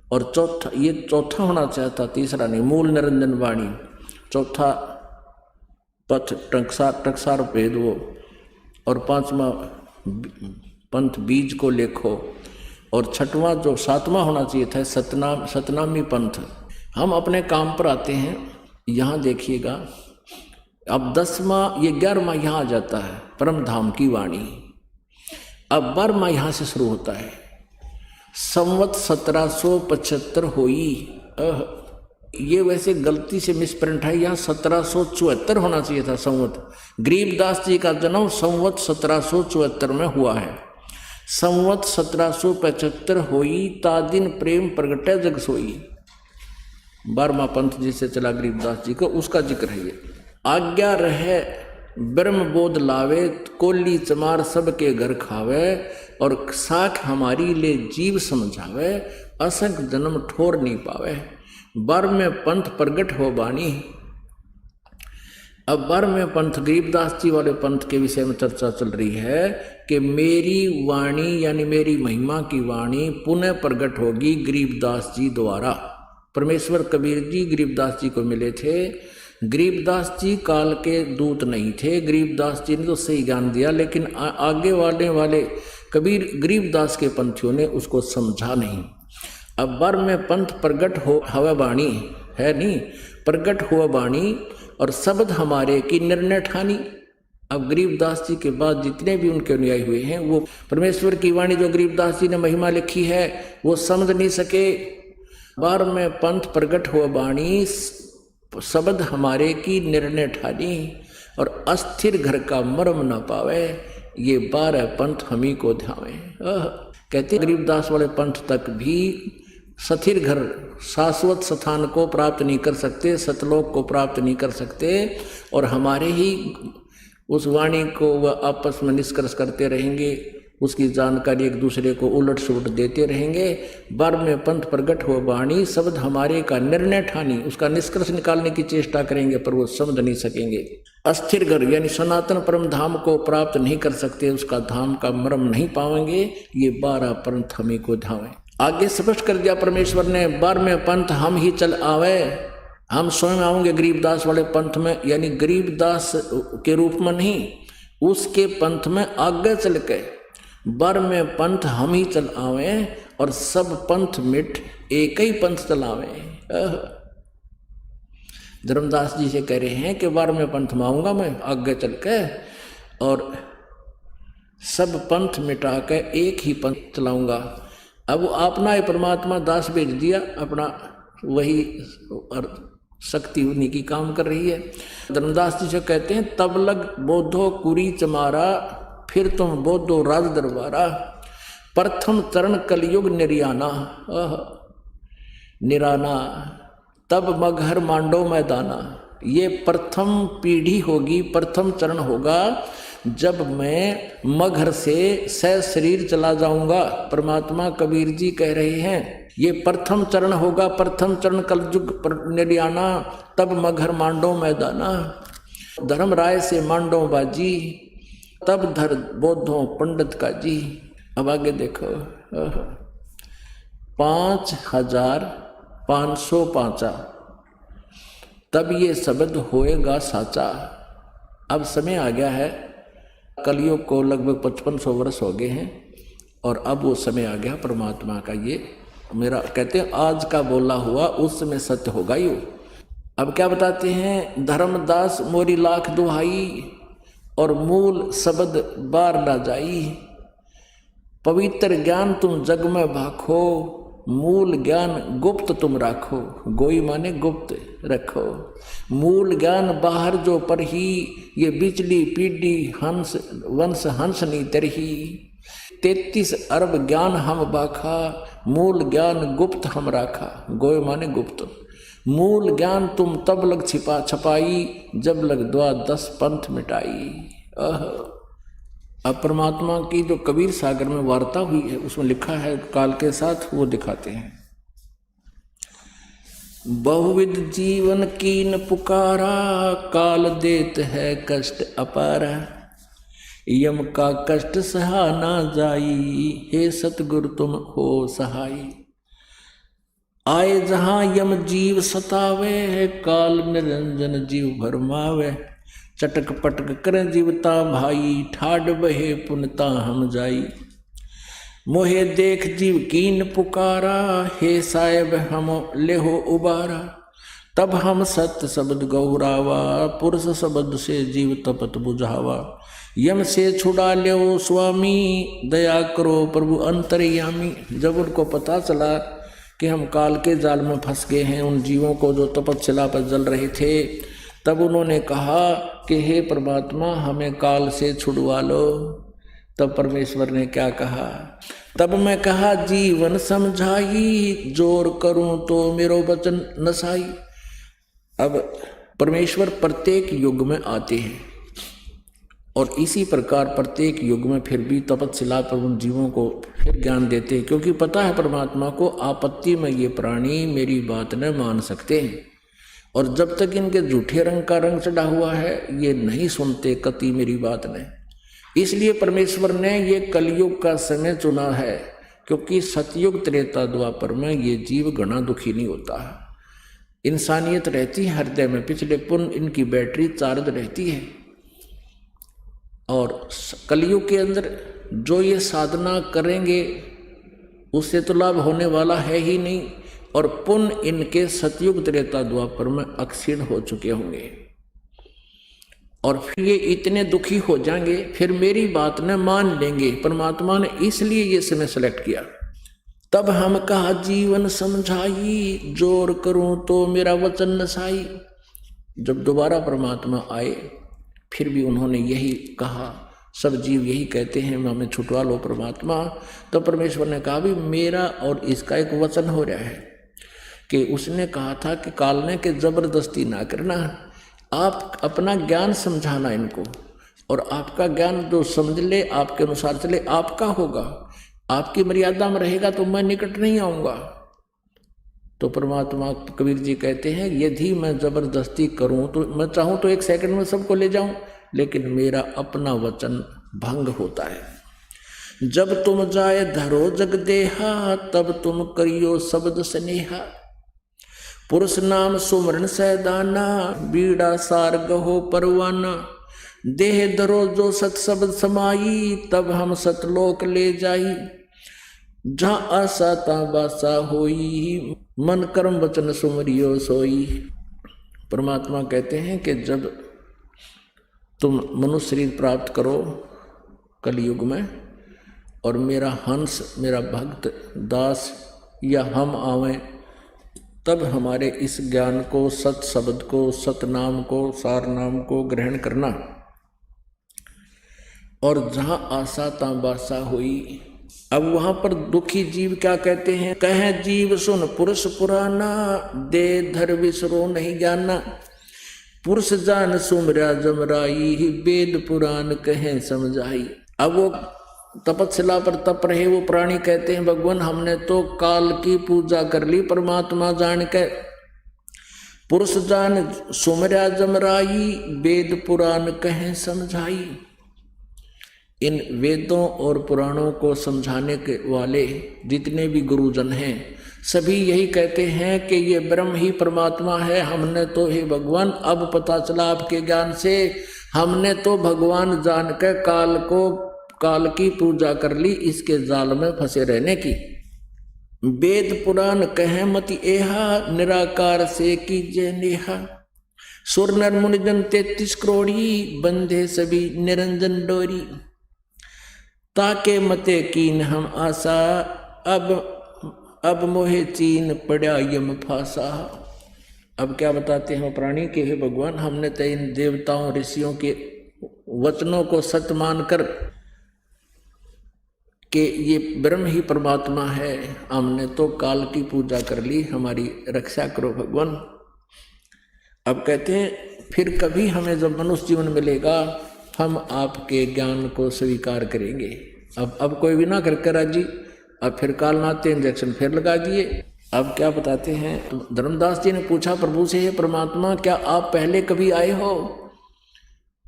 और चौथा, ये चौथा होना चाहता, तीसरा नहीं, मूल निरंजन वाणी, चौथा पथ टकसार भेद वो, और पांचवा पंथ बीज को लेखो, और छठवां जो सातवां होना चाहिए था सतनामी पंथ। हम अपने काम पर आते हैं, यहाँ देखिएगा, अब 10वां, ये 11वां यहाँ आ जाता है परम धाम की वाणी। अब 12वां यहाँ से शुरू होता है, संवत 1775 होई। ये वैसे गलती से मिसप्रिंट है, यहाँ 1774 होना चाहिए था संवत। गरीबदास जी का जन्म संवत 1774 में हुआ है। संवत 1775 होई, तादिन प्रेम प्रगटे जग सोई। 12वां पंथ जिसे चला गरीबदास जी को, उसका जिक्र है ये। आज्ञा रहे ब्रह्म बोध लावे, कोली चमार सबके घर खावे, और साख हमारी ले जीव समझावे, असंख जन्म ठोर नहीं पावे। 12वें पंथ प्रगट हो बानी। अब 12वें पंथ गरीबदास जी वाले पंथ के विषय में चर्चा चल रही है कि मेरी वाणी यानी मेरी महिमा की वाणी पुनः प्रकट होगी गरीबदास जी द्वारा। परमेश्वर कबीर जी गरीबदास जी को मिले थे। गरीबदास जी काल के दूत नहीं थे, गरीबदास जी ने तो सही ज्ञान दिया, लेकिन आगे वाले कबीर गरीबदास के पंथियों ने उसको समझा नहीं। अब 12वें पंथ प्रगट हो हवा बाणी है नहीं, प्रगट हुआ बाणी और शब्द हमारे की निर्णय ठानी। अब गरीबदास जी के बाद जितने भी उनके अनुयायी हुए हैं वो परमेश्वर की वाणी जो गरीबदास जी ने महिमा लिखी है वो समझ नहीं सके। 12वें पंथ प्रगट हुआ बाणी शब्द हमारे की निर्णय ठानी और अस्थिर घर का मर्म न पावे, ये 12 पंथ हमी को ध्यावे। कहते गरीबदास वाले पंथ तक भी स्थिर घर शाश्वत स्थान को प्राप्त नहीं कर सकते, सतलोक को प्राप्त नहीं कर सकते, और हमारे ही उस वाणी को वह आपस में निष्कर्ष करते रहेंगे, उसकी जानकारी एक दूसरे को उलट सुलट देते रहेंगे। 12वें पंथ प्रगट हो वाणी शब्द हमारे का निर्णय ठानी, उसका निष्कर्ष निकालने की चेष्टा करेंगे पर वो समझ नहीं सकेंगे। अस्थिर घर यानी सनातन परम धाम को प्राप्त नहीं कर सकते, उसका धाम का मर्म नहीं पाएंगे। ये 12 पंथ हमें को धावे। आगे स्पष्ट कर दिया परमेश्वर ने, 12वें पंथ हम ही चल आवे, हम स्वयं आएंगे गरीबदास वाले पंथ में, यानी गरीबदास के रूप में नहीं, उसके पंथ में आगे चल के 12वें पंथ हम ही चल आवे और सब पंथ मिट एक ही पंथ चलावे। धर्मदास जी से कह रहे हैं कि 12वें पंथ में आऊँगा मैं आगे चल के, और सब पंथ मिटा के एक ही पंथ चलाऊँगा। अब वो अपना ही परमात्मा दास भेज दिया, अपना वही और शक्ति उन्हीं की काम कर रही है। धर्मदास जी से कहते हैं, तब लग बोधो कुरी चमारा, फिर तुम बोधो राज दरबारा, प्रथम चरण कलयुग निर्याना, निराना, तब मगहर मांडो मैदाना। ये प्रथम पीढ़ी होगी, प्रथम चरण होगा जब मैं मगहर से शरीर चला जाऊंगा। परमात्मा कबीर जी कह रहे हैं ये प्रथम चरण होगा, प्रथम चरण कलयुग निर्याना, तब मगहर मांडो मैदाना। धर्म राय से मांडो बाजी, तब धर बोधो पंडित का जी। अब आगे देखो, 5505 तब ये शब्द होएगा साचा। अब समय आ गया है, कलयुग को लगभग 5500 वर्ष हो गए हैं, और अब वो समय आ गया परमात्मा का। ये मेरा कहते हैं आज का बोला हुआ उस समय सत्य होगा यो। अब क्या बताते हैं, धर्मदास मोरी लाख दुहाई, और मूल शब्द बार ना जाई। पवित्र ज्ञान तुम जग में भाखो, मूल ज्ञान गुप्त तुम राखो। गोई माने गुप्त रखो, मूल ज्ञान बाहर जो पर ही, ये बिचली पीढ़ी हंस वंश हंस नी तरही। 33 अरब ज्ञान हम बाखा, मूल ज्ञान गुप्त हम राखा। गोई माने गुप्त, मूल ज्ञान तुम तब लग छपाई, जब लग 10 पंथ मिटाई। अब परमात्मा की जो कबीर सागर में वार्ता हुई है उसमें लिखा है काल के साथ, वो दिखाते हैं। बहुविध जीवन कीन पुकारा, काल देत है कष्ट अपारा। यम का कष्ट सहा ना जाई, हे सतगुरु तुम हो सहाय। आए जहां यम जीव सतावे, काल निरंजन जीव भरमावे। चटक पटक कर जीवता भाई, ठाड बहे पुनता हम जाई। मोहे देख जीव कीन पुकारा, हे साहेब हम लेहो उबारा। तब हम सत्य शब्द गौरावा, पुरुष शब्द से जीव तपत बुझावा। यम से छुड़ा ले स्वामी, दया करो प्रभु अंतर्यामी। जब उनको पता चला कि हम काल के जाल में फंस गए हैं, उन जीवों को जो तपस्या पर जल रहे थे, तब उन्होंने कहा कि हे परमात्मा हमें काल से छुड़वा लो। तब परमेश्वर ने क्या कहा, तब मैं कहा जीवन समझाई, जोर करूं तो मेरो वचन नसाई। अब परमेश्वर प्रत्येक युग में आते हैं और इसी प्रकार प्रत्येक युग में फिर भी तपस्या पर उन जीवों को फिर ज्ञान देते हैं, क्योंकि पता है परमात्मा को आपत्ति में ये प्राणी मेरी बात न मान सकते हैं, और जब तक इनके झूठे रंग का रंग चढ़ा हुआ है ये नहीं सुनते कति मेरी बात ने। इसलिए परमेश्वर ने ये कलयुग का समय चुना है, क्योंकि सतयुग त्रेता द्वापर में ये जीव घना दुखी नहीं होता है। इंसानियत रहती है हृदय में, पिछले पुण्य इनकी बैटरी चार्ज रहती है। और कलयुग के अंदर जो ये साधना करेंगे उससे तो लाभ होने वाला है ही नहीं, और पुण्य इनके सतयुग त्रेता द्वापर में अक्षीण हो चुके होंगे, और फिर ये इतने दुखी हो जाएंगे, फिर मेरी बात न मान लेंगे। परमात्मा ने इसलिए ये समय सेलेक्ट किया। तब हम कहा जीवन समझाई, जोर करूं तो मेरा वचन नसाई। जब दोबारा परमात्मा आए फिर भी उन्होंने यही कहा, सब जीव यही कहते हैं हमें छुटवा लो परमात्मा। तो परमेश्वर ने कहा भी मेरा और इसका एक वचन हो रहा है कि उसने कहा था कि कालने के जबरदस्ती ना करना, आप अपना ज्ञान समझाना इनको, और आपका ज्ञान जो समझ ले आपके अनुसार चले आपका होगा, आपकी मर्यादा में रहेगा तो मैं निकट नहीं आऊँगा। तो परमात्मा कबीर जी कहते हैं यदि मैं जबरदस्ती करूं तो मैं चाहूं तो 1 सेकंड में सबको ले जाऊं, लेकिन मेरा अपना वचन भंग होता है। जब तुम जाए धरो जग देहा, तब तुम करियो शब्द स्नेहा। पुरुष नाम सुमरण सैदाना, बीड़ा सार गहो परवाना। देह धरो जो सत शब्द समाई, तब हम सतलोक ले जाई। जहाँ आसा ता बासा होई, मन कर्म वचन सुमरियो सोई। परमात्मा कहते हैं कि जब तुम मनुष्य शरीर प्राप्त करो कलयुग में और मेरा हंस, मेरा भक्त, दास या हम आवें, तब हमारे इस ज्ञान को, सत शब्द को, सत नाम को, सार नाम को ग्रहण करना। और जहाँ आशा ता बासा हुई। अब वहाँ पर दुखी जीव क्या कहते हैं? कह जीव सुन पुरुष पुराना, दे धर विसरो नहीं जाना। पुरुष जान सुमरा जमराई, वेद पुराण कहें समझाई। अब वो तपस्या पर तप रहे वो प्राणी कहते हैं भगवान हमने तो काल की पूजा कर ली, परमात्मा जान के। पुरुष जान सुमरा जमराई, वेद पुराण कहें समझाई। इन वेदों और पुराणों को समझाने के वाले जितने भी गुरुजन हैं सभी यही कहते हैं कि ये ब्रह्म ही परमात्मा है। हमने तो हे भगवान अब पता चला आपके ज्ञान से, हमने तो भगवान जान के काल की पूजा कर ली, इसके जाल में फंसे रहने की। वेद पुराण कहे मत एहा, निराकार से कीजिए नेहा। सुर नर मुनिजन 33 करोड़ी, बंधे सभी निरंजन डोरी। ताके मते कीन हम आशा, अब मोहे चीन पड़ा यम फासा। अब क्या बताते हैं प्राणी के हे भगवान हमने तो इन देवताओं ऋषियों के वचनों को सत्य मानकर कि ये ब्रह्म ही परमात्मा है, हमने तो काल की पूजा कर ली, हमारी रक्षा करो भगवान। अब कहते हैं फिर कभी हमें जब मनुष्य जीवन मिलेगा हम आपके ज्ञान को स्वीकार करेंगे। अब कोई भी ना करके राजी, अब फिर कालनाथ इंजेक्शन फिर लगा दिए। अब क्या बताते हैं? तो धर्मदास जी ने पूछा प्रभु से, हे परमात्मा क्या आप पहले कभी आए हो?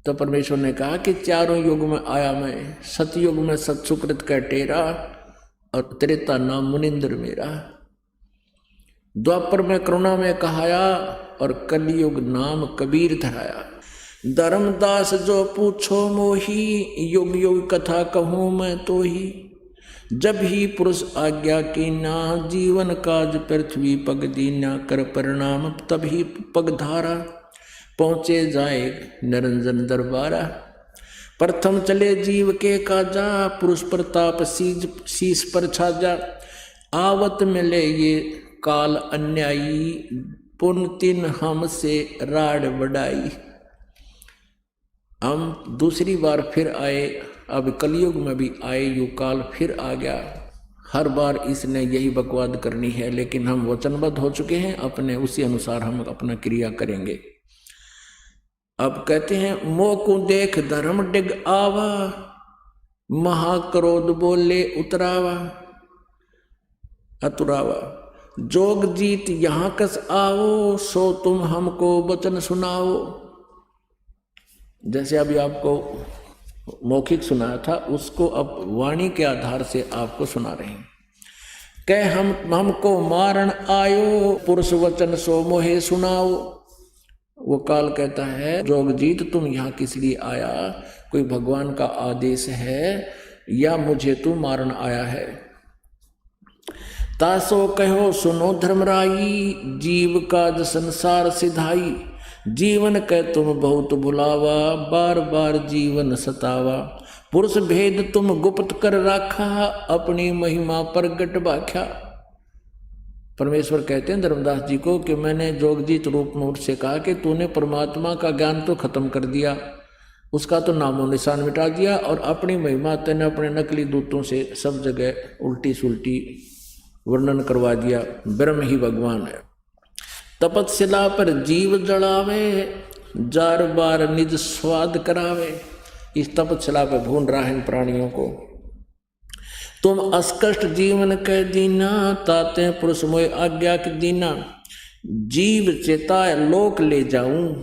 तो परमेश्वर ने कहा कि चारों युग में आया मैं। सतयुग में सत्सुकृत का टेरा और त्रेता नाम मुनिंद्र मेरा। द्वापर में करुणा में कहाया और कलयुग नाम कबीर धराया। धर्मदास जो पूछो मोही, युग युग कथा कहूँ मैं तो ही। जब ही पुरुष आज्ञा की ना, जीवन काज पृथ्वी पग दीना। कर परिणाम तभी पग धारा, पहुँचे जाए निरंजन दरबारा। प्रथम चले जीव के काजा, पुरुष प्रताप शीश पर छाजा। आवत मिले ये काल अन्यायी, पुनतिन हमसे राड बढ़ाई। हम दूसरी बार फिर आए, अब कलयुग में भी आए, यू काल फिर आ गया। हर बार इसने यही बकवाद करनी है, लेकिन हम वचनबद्ध हो चुके हैं, अपने उसी अनुसार हम अपना क्रिया करेंगे। अब कहते हैं मोह को देख धर्म डिग आवा, महाक्रोध बोले उतरावा अतुरावा। जोग जीत यहाँ कस आओ, सो तुम हमको वचन सुनाओ। जैसे अभी आपको मौखिक सुनाया था, उसको अब वाणी के आधार से आपको सुना रहे हैं। कह हमको मारण आयो, पुरुष वचन सो मोहे सुनाओ। वो काल कहता है जोगजीत तुम यहाँ किस लिए आया? कोई भगवान का आदेश है या मुझे तू मारन आया है? तासो कहो सुनो धर्मराई, जीव काज संसार सिधाई। जीवन कह तुम बहुत भुलावा, बार बार जीवन सतावा। पुरुष भेद तुम गुप्त कर राखा, अपनी महिमा प्रगट बाख्या। परमेश्वर कहते हैं धर्मदास जी को कि मैंने जोगजीत रूप में उससे कहा कि तूने परमात्मा का ज्ञान तो खत्म कर दिया, उसका तो नामो निशान मिटा दिया, और अपनी महिमा तेने अपने नकली दूतों से सब जगह उल्टी सुल्टी वर्णन करवा दिया। ब्रह्म ही भगवान है। तपस्या पर जीव जड़ावे, जार बार निज स्वाद करावे। इस तपस्या पर भून रहा है इन प्राणियों को। तुम अस्कष्ट जीवन कह दीना, ताते पुरुष मोय आज्ञा के दीना। जीव चेताए लोक ले जाऊं,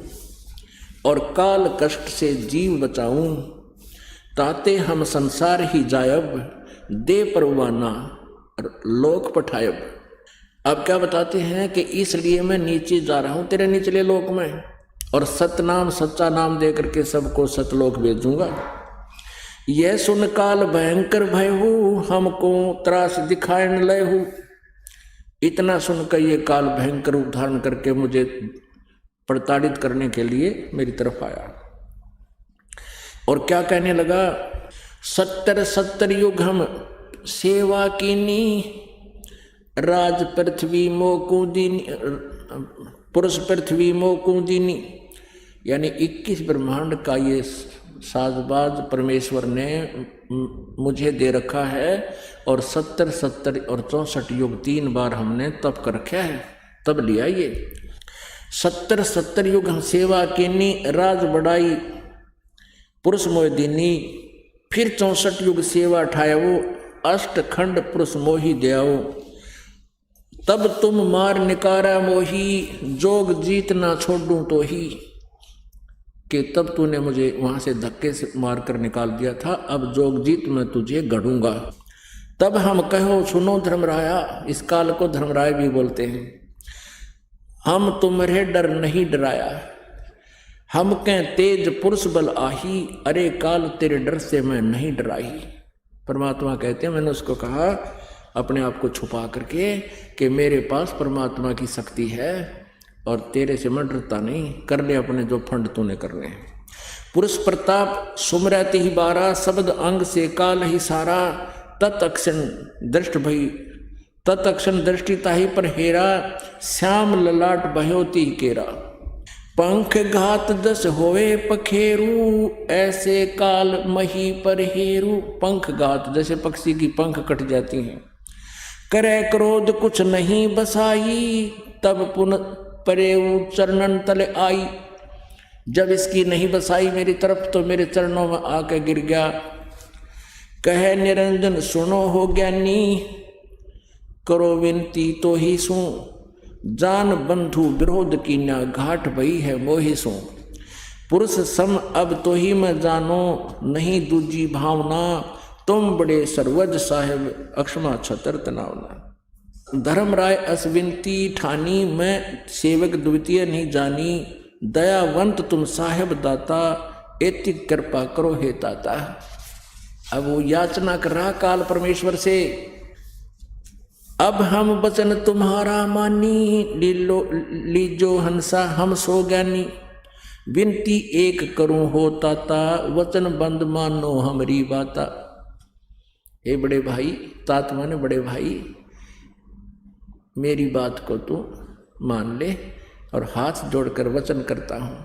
और काल कष्ट से जीव बचाऊं। ताते हम संसार ही जायब, दे परवाना लोक पठायब। अब क्या बताते हैं कि इसलिए मैं नीचे जा रहा हूं तेरे निचले लोक में, और सतनाम सच्चा नाम दे करके सबको सतलोक भेजूंगा। यह सुन काल भयंकर भयहु, हमको त्रास दिखाए न लयहु। इतना सुनकर ये काल भयंकर रूप धारण करके मुझे प्रताड़ित करने के लिए मेरी तरफ आया। और क्या कहने लगा, 70 युग हम सेवा कीनी, राज पृथ्वी मोकू दीनी, पुरुष पृथ्वी मोकू दीनी। यानी 21 ब्रह्मांड का ये साजबाज परमेश्वर ने मुझे दे रखा है, और 70 और 64 युग 3 बार हमने तप कर रखा है, तब लिया ये। 70 युग हम सेवा कीनी, राज बढ़ाई पुरुष मोह दीनी। फिर 64 युग सेवा ठायो, अष्टखंड पुरुष मोही दयाओ। तब तुम मार निकारा मोही, जोग जीत ना छोड़ूं तो ही। कि तब तूने मुझे वहां से धक्के से मार कर निकाल दिया था, अब जोग जीत मैं तुझे गढ़ूंगा। तब हम कहो सुनो धर्मराया, इस काल को धर्मराय भी बोलते हैं, हम तुम्हारे डर नहीं डराया, हम कह तेज पुरुष बल आही, अरे काल तेरे डर से मैं नहीं डराई। परमात्मा कहते हैं, मैंने उसको कहा अपने आप को छुपा करके कि मेरे पास परमात्मा की शक्ति है और तेरे से मैं डरता नहीं, कर ले अपने जो फंड तूने करने हैं। पुरुष प्रताप सुमरति ही 12, शब्द अंग से काल ही सारा। तत्क्षण दृष्ट भई, तत्क्षण दृष्टि ताही पर हेरा, श्याम ललाट बह्योती केरा। पंख घात 10 होवे पखेरू, ऐसे काल मही पर हेरू। पंख घात जैसे पक्षी की पंख कट जाती हैं। करे क्रोध कुछ नहीं बसाई, तब पुनः परेऊ चरणन तले आई। जब इसकी नहीं बसाई मेरी तरफ तो मेरे चरणों में आके गिर गया। कहे निरंजन सुनो हो ज्ञानी, करो विनती तो ही सू। जान बंधु विरोध की ना, घाट भई है मोहि सू। पुरुष सम अब तो ही मैं जानो, नहीं दूजी भावना। तुम बड़े सर्वज साहेब, अक्षमा छतर तनावना। धर्मराय असविनती ठानी, मैं सेवक द्वितीय नहीं जानी। दयावंत तुम साहेब दाता, एति कृपा करो हे ताता। अब वो याचना कर रहा काल परमेश्वर से, अब हम वचन तुम्हारा मानी, लीजो हंसा हम सो ज्ञानी। विनती एक करूं हो ताता, वचन बंद मानो हमारी बाता। हे बड़े भाई, तात माने बड़े भाई, मेरी बात को तू मान ले, और हाथ जोड़कर वचन करता हूँ।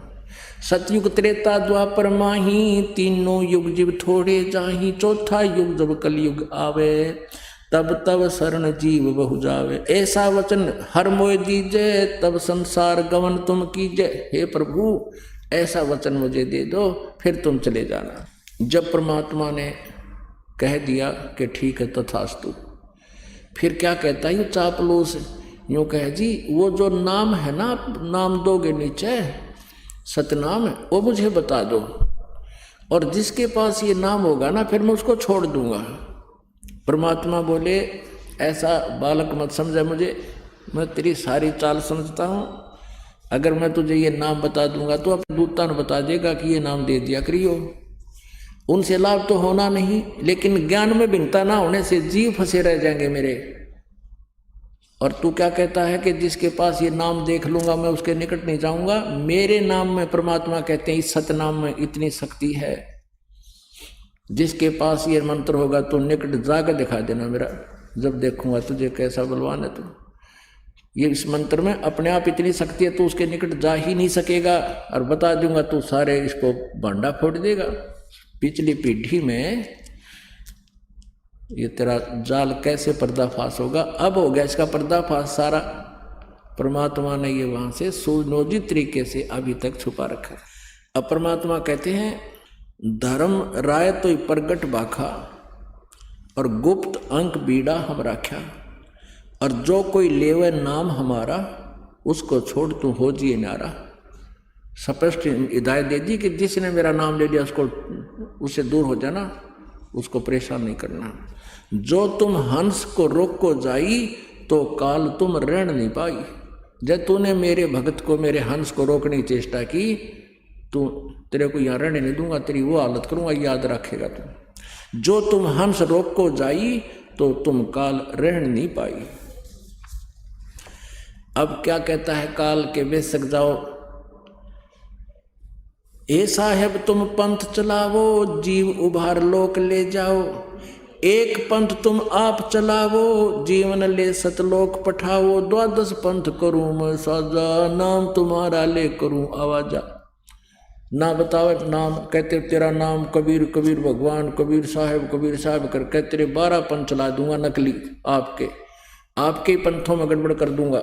सतयुग त्रेता द्वापर माही, तीनों युग जीव थोड़े जाही। चौथा युग जब कलयुग आवे, तब तब शरण जीव बहु जावे। ऐसा वचन हर मोय दीजे, तब संसार गमन तुम कीजे। हे प्रभु, ऐसा वचन मुझे दे दो, फिर तुम चले जाना। जब परमात्मा ने कह दिया कि ठीक है तथास्तु, फिर क्या कहता है, यूँ चापलूस यूँ कहे जी वो जो नाम है ना, नाम दोगे नीचे सतनाम है, वो मुझे बता दो, और जिसके पास ये नाम होगा ना फिर मैं उसको छोड़ दूंगा। परमात्मा बोले ऐसा बालक मत समझा मुझे, मैं तेरी सारी चाल समझता हूँ। अगर मैं तुझे ये नाम बता दूंगा तो अपने दूता ने बता देगा कि ये नाम दे दिया करियो। उनसे लाभ तो होना नहीं, लेकिन ज्ञान में भिन्नता ना होने से जीव फंसे रह जाएंगे मेरे। और तू क्या कहता है कि जिसके पास ये नाम देख लूंगा मैं उसके निकट नहीं जाऊंगा। मेरे नाम में परमात्मा कहते हैं इस सतनाम में इतनी शक्ति है, जिसके पास ये मंत्र होगा तो निकट जाकर दिखा देना मेरा, जब देखूंगा तुझे कैसा बलवान है तू। ये इस मंत्र में अपने आप इतनी शक्ति है तो उसके निकट जा ही नहीं सकेगा, और बता दूंगा तो सारे इसको भांडा फोड़ देगा। पिछली पीढ़ी में ये तेरा जाल कैसे पर्दाफाश होगा, अब हो गया इसका पर्दाफाश सारा। परमात्मा ने ये वहां से सुनियोजित तरीके से अभी तक छुपा रखा। अब परमात्मा कहते हैं धर्म राय तो प्रगट बाखा, और गुप्त अंक बीड़ा हम राख्या। और जो कोई लेवे नाम हमारा, उसको छोड़ तू हो जिए नारा। स्पष्ट हिदायत दे दी कि जिसने मेरा नाम ले लिया उसको, उससे दूर हो जाना, उसको परेशान नहीं करना। जो तुम हंस को रोक को जाई, तो काल तुम ऋण नहीं पाई। जब तूने मेरे भगत को, मेरे हंस को रोकने की चेष्टा की, तो तेरे को यहाँ रहने नहीं दूंगा, तेरी वो हालत करूंगा, याद रखेगा तुम। जो तुम हंस रोक को जाई, तो तुम काल रहन नहीं पाई। अब क्या कहता है काल के बेशक जाओ, ए साहेब तुम पंथ चलावो, जीव उभार लोक ले जाओ। एक पंथ तुम आप चलावो, जीवन ले सतलोक पठाओ। द्वादश पंथ करूं मैं साजा, नाम तुम्हारा ले करूं आवाजा। ना बतावे नाम, कहते तेरा नाम कबीर, कबीर भगवान, कबीर साहब कर कह तेरे 12 पंथ चला दूंगा नकली, आपके पंथों में गड़बड़ कर दूंगा।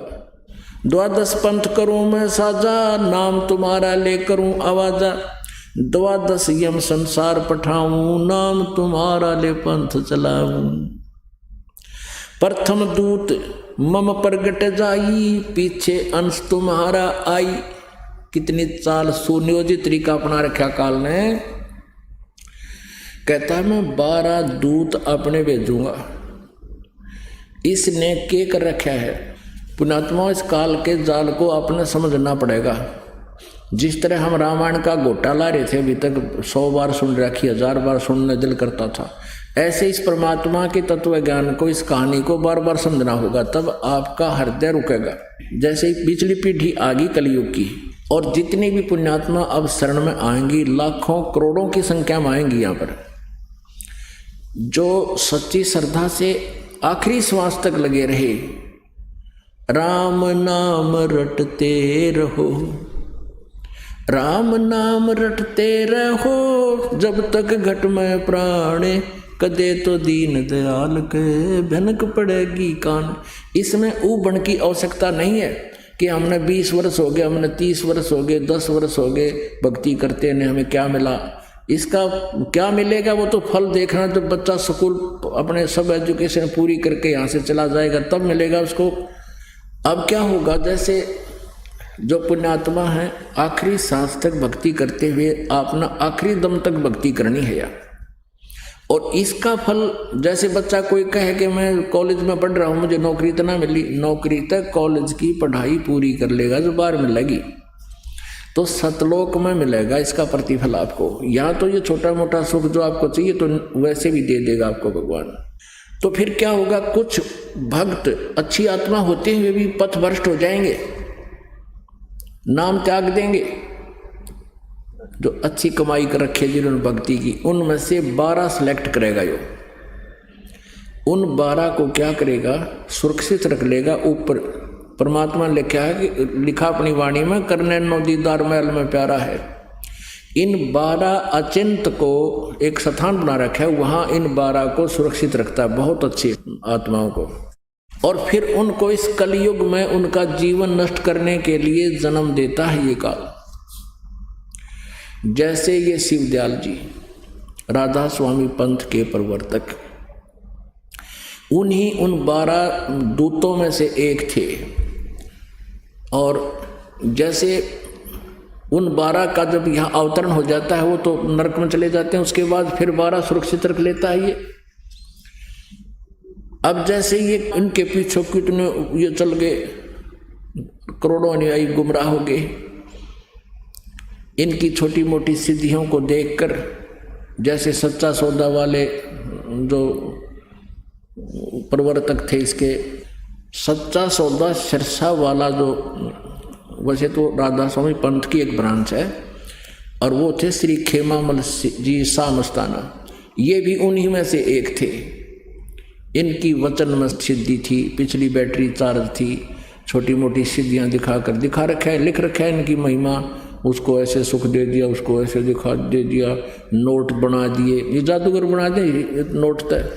द्वादश पंथ करूं मैं साजा, नाम तुम्हारा ले करूं आवाजा। द्वादश यम संसार पठाऊं, नाम तुम्हारा ले पंथ चलाऊं। प्रथम दूत मम प्रगट जाई, पीछे अंश तुम्हारा आई। कितनी चाल सुनियोजित तरीका अपना रखा काल ने। कहता है मैं 12 दूत अपने भेजूंगा। इसने के कर रखा है पुण्यात्मा, इस काल के जाल को आपने समझना पड़ेगा। जिस तरह हम रामायण का घोटा ला रहे थे, अभी तक 100 बार सुन रखी, 1000 बार सुनने दिल करता था, ऐसे इस परमात्मा के तत्व ज्ञान को, इस कहानी को बार बार समझना होगा, तब आपका हृदय रुकेगा। जैसे पिछली पीढ़ी आ गई कलयुग की, और जितनी भी पुण्यात्मा अब शरण में आएंगी, लाखों करोड़ों की संख्या में आएंगी यहाँ पर, जो सच्ची श्रद्धा से आखिरी श्वास तक लगे रहे, राम नाम रटते रहो, राम नाम रटते रहो, जब तक घट में प्राणे, कदे तो दीन दयाल के भनक पड़ेगी कान। इसमें ऊबन की आवश्यकता नहीं है कि हमने 20 वर्ष हो गए, हमने 30 वर्ष हो गए, 10 वर्ष हो गए भक्ति करते ने, हमें क्या मिला। इसका क्या मिलेगा वो तो फल देखना, जब बच्चा स्कूल अपने सब एजुकेशन पूरी करके यहाँ से चला जाएगा तब मिलेगा उसको। अब क्या होगा, जैसे जो पुण्यात्मा है आखिरी सांस तक भक्ति करते हुए अपना आखिरी दम तक भक्ति करनी है यार। और इसका फल, जैसे बच्चा कोई कहे कि मैं कॉलेज में पढ़ रहा हूँ, मुझे नौकरी तो ना मिली, नौकरी तक कॉलेज की पढ़ाई पूरी कर लेगा जो बाहर मिलेगी तो सतलोक में मिलेगा इसका प्रतिफल आपको। या तो ये छोटा मोटा सुख जो आपको चाहिए तो वैसे भी दे देगा आपको भगवान। तो फिर क्या होगा, कुछ भक्त अच्छी आत्मा होते हुए भी पथभ्रष्ट हो जाएंगे, नाम त्याग देंगे। जो अच्छी कमाई कर रखे जिन्होंने भक्ति की, उनमें से 12 सेलेक्ट करेगा यो। उन 12 को क्या करेगा, सुरक्षित रख लेगा। ऊपर परमात्मा लिखा अपनी वाणी में, करने नो दीदार महल में प्यारा है। इन 12 अचिंत को एक स्थान बना रखा है, वहां इन 12 को सुरक्षित रखता है, बहुत अच्छी आत्माओं को। और फिर उनको इस कलयुग में उनका जीवन नष्ट करने के लिए जन्म देता है ये काल। जैसे ये शिवदयाल जी राधा स्वामी पंथ के प्रवर्तक, उन्हीं उन 12 दूतों में से एक थे। और जैसे उन 12 का जब यहाँ अवतरण हो जाता है वो तो नरक में चले जाते हैं, उसके बाद फिर 12 सुरक्षित रख लेता है ये। अब जैसे ये इनके पीछे कितने ये चल गए, करोड़ों अनुयायी गुमराह हो गए, इनकी छोटी मोटी सिद्धियों को देखकर, जैसे सच्चा सौदा वाले जो प्रवर्तक थे इसके, सच्चा सौदा सिरसा वाला जो, वैसे तो राधा स्वामी पंथ की एक ब्रांच है, और वो थे श्री खेमामल जी सामस्ताना, ये भी उन्हीं में से एक थे। इनकी वचन में सिद्धि थी, पिछली बैटरी चार्ज थी, छोटी मोटी सिद्धियां दिखा रखा है, लिख रखा है इनकी महिमा। उसको ऐसे सुख दे दिया, उसको ऐसे दे दिया, नोट बना दिए, ये जादूगर बना दिए नोट तय।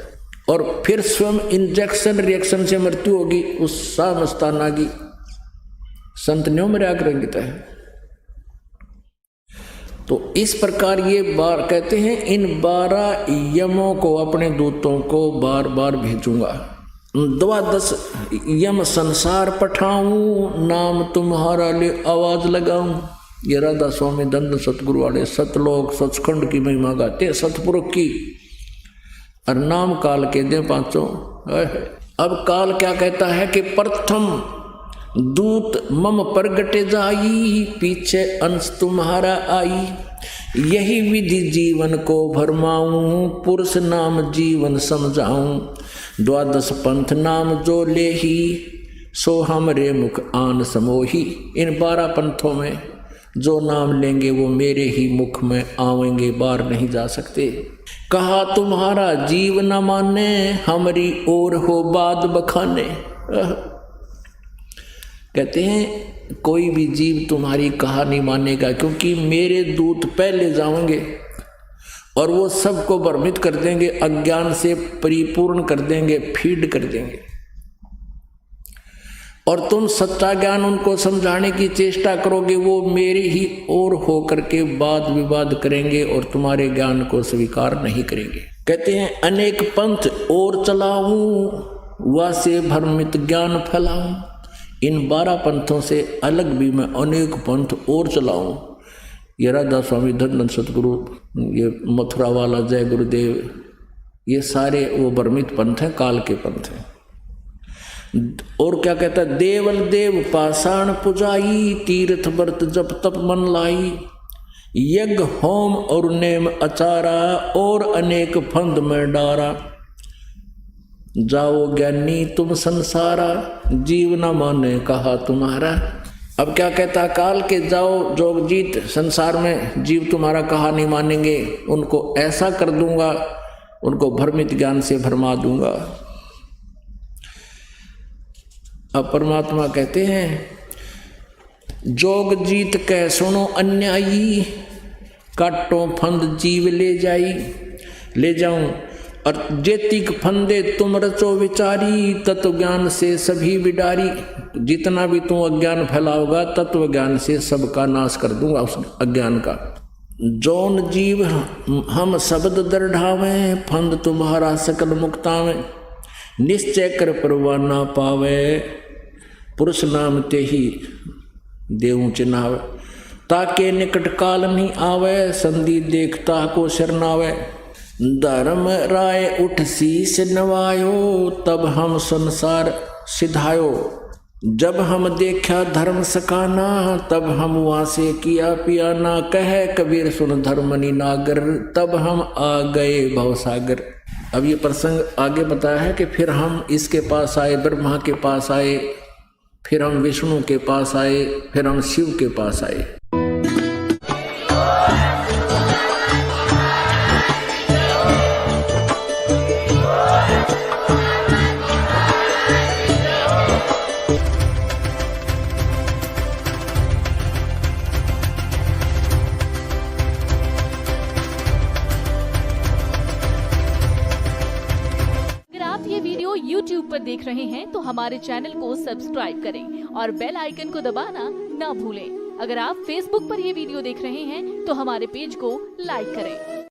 और फिर स्वयं इंजेक्शन रिएक्शन से मृत्यु होगी उस सामस्ताना की, संत न्यों मर्या करेंगे तय। तो इस प्रकार ये बार कहते हैं, इन 12 यमों को, अपने दूतों को बार बार भेजूंगा। 12 यम संसार पठाऊं, नाम तुम्हारा ले आवाज लगाऊं। ये राधा स्वामी दंड सतगुरु वाले सतलोक सचखंड की महिमा गाते, सतपुरुष की, और नाम काल के दे 5। अब काल क्या कहता है कि प्रथम दूत मम प्रगट जाई, पीछे अंश तुम्हारा आई। यही विधि जीवन को भरमाऊं, पुरुष नाम जीवन समझाऊं। 12 पंथ नाम जो ले ही, सो हमरे मुख आन समोही। इन 12 पंथों में जो नाम लेंगे वो मेरे ही मुख में आवेंगे, बाहर नहीं जा सकते। कहा तुम्हारा जीव न माने, हमारी ओर हो बात बखाने। कहते हैं कोई भी जीव तुम्हारी कहा नहीं मानेगा, क्योंकि मेरे दूत पहले जाएंगे और वो सबको भ्रमित कर देंगे, अज्ञान से परिपूर्ण कर देंगे, फीड कर देंगे। और तुम सच्चा ज्ञान उनको समझाने की चेष्टा करोगे, वो मेरी ही ओर होकर के वाद विवाद करेंगे और तुम्हारे ज्ञान को स्वीकार नहीं करेंगे। कहते हैं अनेक पंथ और चलाऊं, वासे भ्रमित ज्ञान फैलाऊं। इन 12 पंथों से अलग भी मैं अनेक पंथ और चलाऊं। ये राधा स्वामी धन सतगुरु, ये मथुरा वाला जय गुरुदेव, ये सारे वो भ्रमित पंथ हैं, काल के पंथ हैं। और क्या कहता है, देवल देव पाषाण पुजाई, तीर्थ व्रत जप तप मन लाई, यज्ञ होम और नेम अचारा, और अनेक फंद में डारा। जाओ ज्ञानी तुम संसारा, जीव न माने कहा तुम्हारा। अब क्या कहता, काल के जाओ जोगजीत, संसार में जीव तुम्हारा कहा नहीं मानेंगे, उनको ऐसा कर दूंगा, उनको भ्रमित ज्ञान से भरमा दूंगा। अब परमात्मा कहते हैं जोग जीत कह सुनो अन्यायी, काटो फंद जीव ले जाऊं, और जेतिक फंदे तुम रचो विचारी, तत्व ज्ञान से सभी बिडारी। जितना भी तुम अज्ञान फैलाओगा, तत्व ज्ञान से सबका नाश कर दूंगा उस अज्ञान का। जौन जीव हम शब्द दृढ़ावे, फंद तुम्हारा सकल मुक्तावे, निश्चय कर परवा ना पावे, पुरुष नाम ते ही देव चिन्हावे। ताके निकट काल नहीं आवे, संधि देखता को शरणावे। धर्म राय उठ शीस नवायो, तब हम संसार सिधायो। जब हम देखा धर्म सकाना, तब हम वहाँ से किया पियाना। कहे कबीर सुन धर्मनि नागर, तब हम आ गए भवसागर। अब ये प्रसंग आगे बताया है कि फिर हम इसके पास आए, ब्रह्मा के पास आए, फिर हम विष्णु के पास आए, फिर हम शिव के पास आए। YouTube पर देख रहे हैं तो हमारे चैनल को सब्सक्राइब करें और बेल आइकन को दबाना ना भूलें। अगर आप Facebook पर ये वीडियो देख रहे हैं तो हमारे पेज को लाइक करें।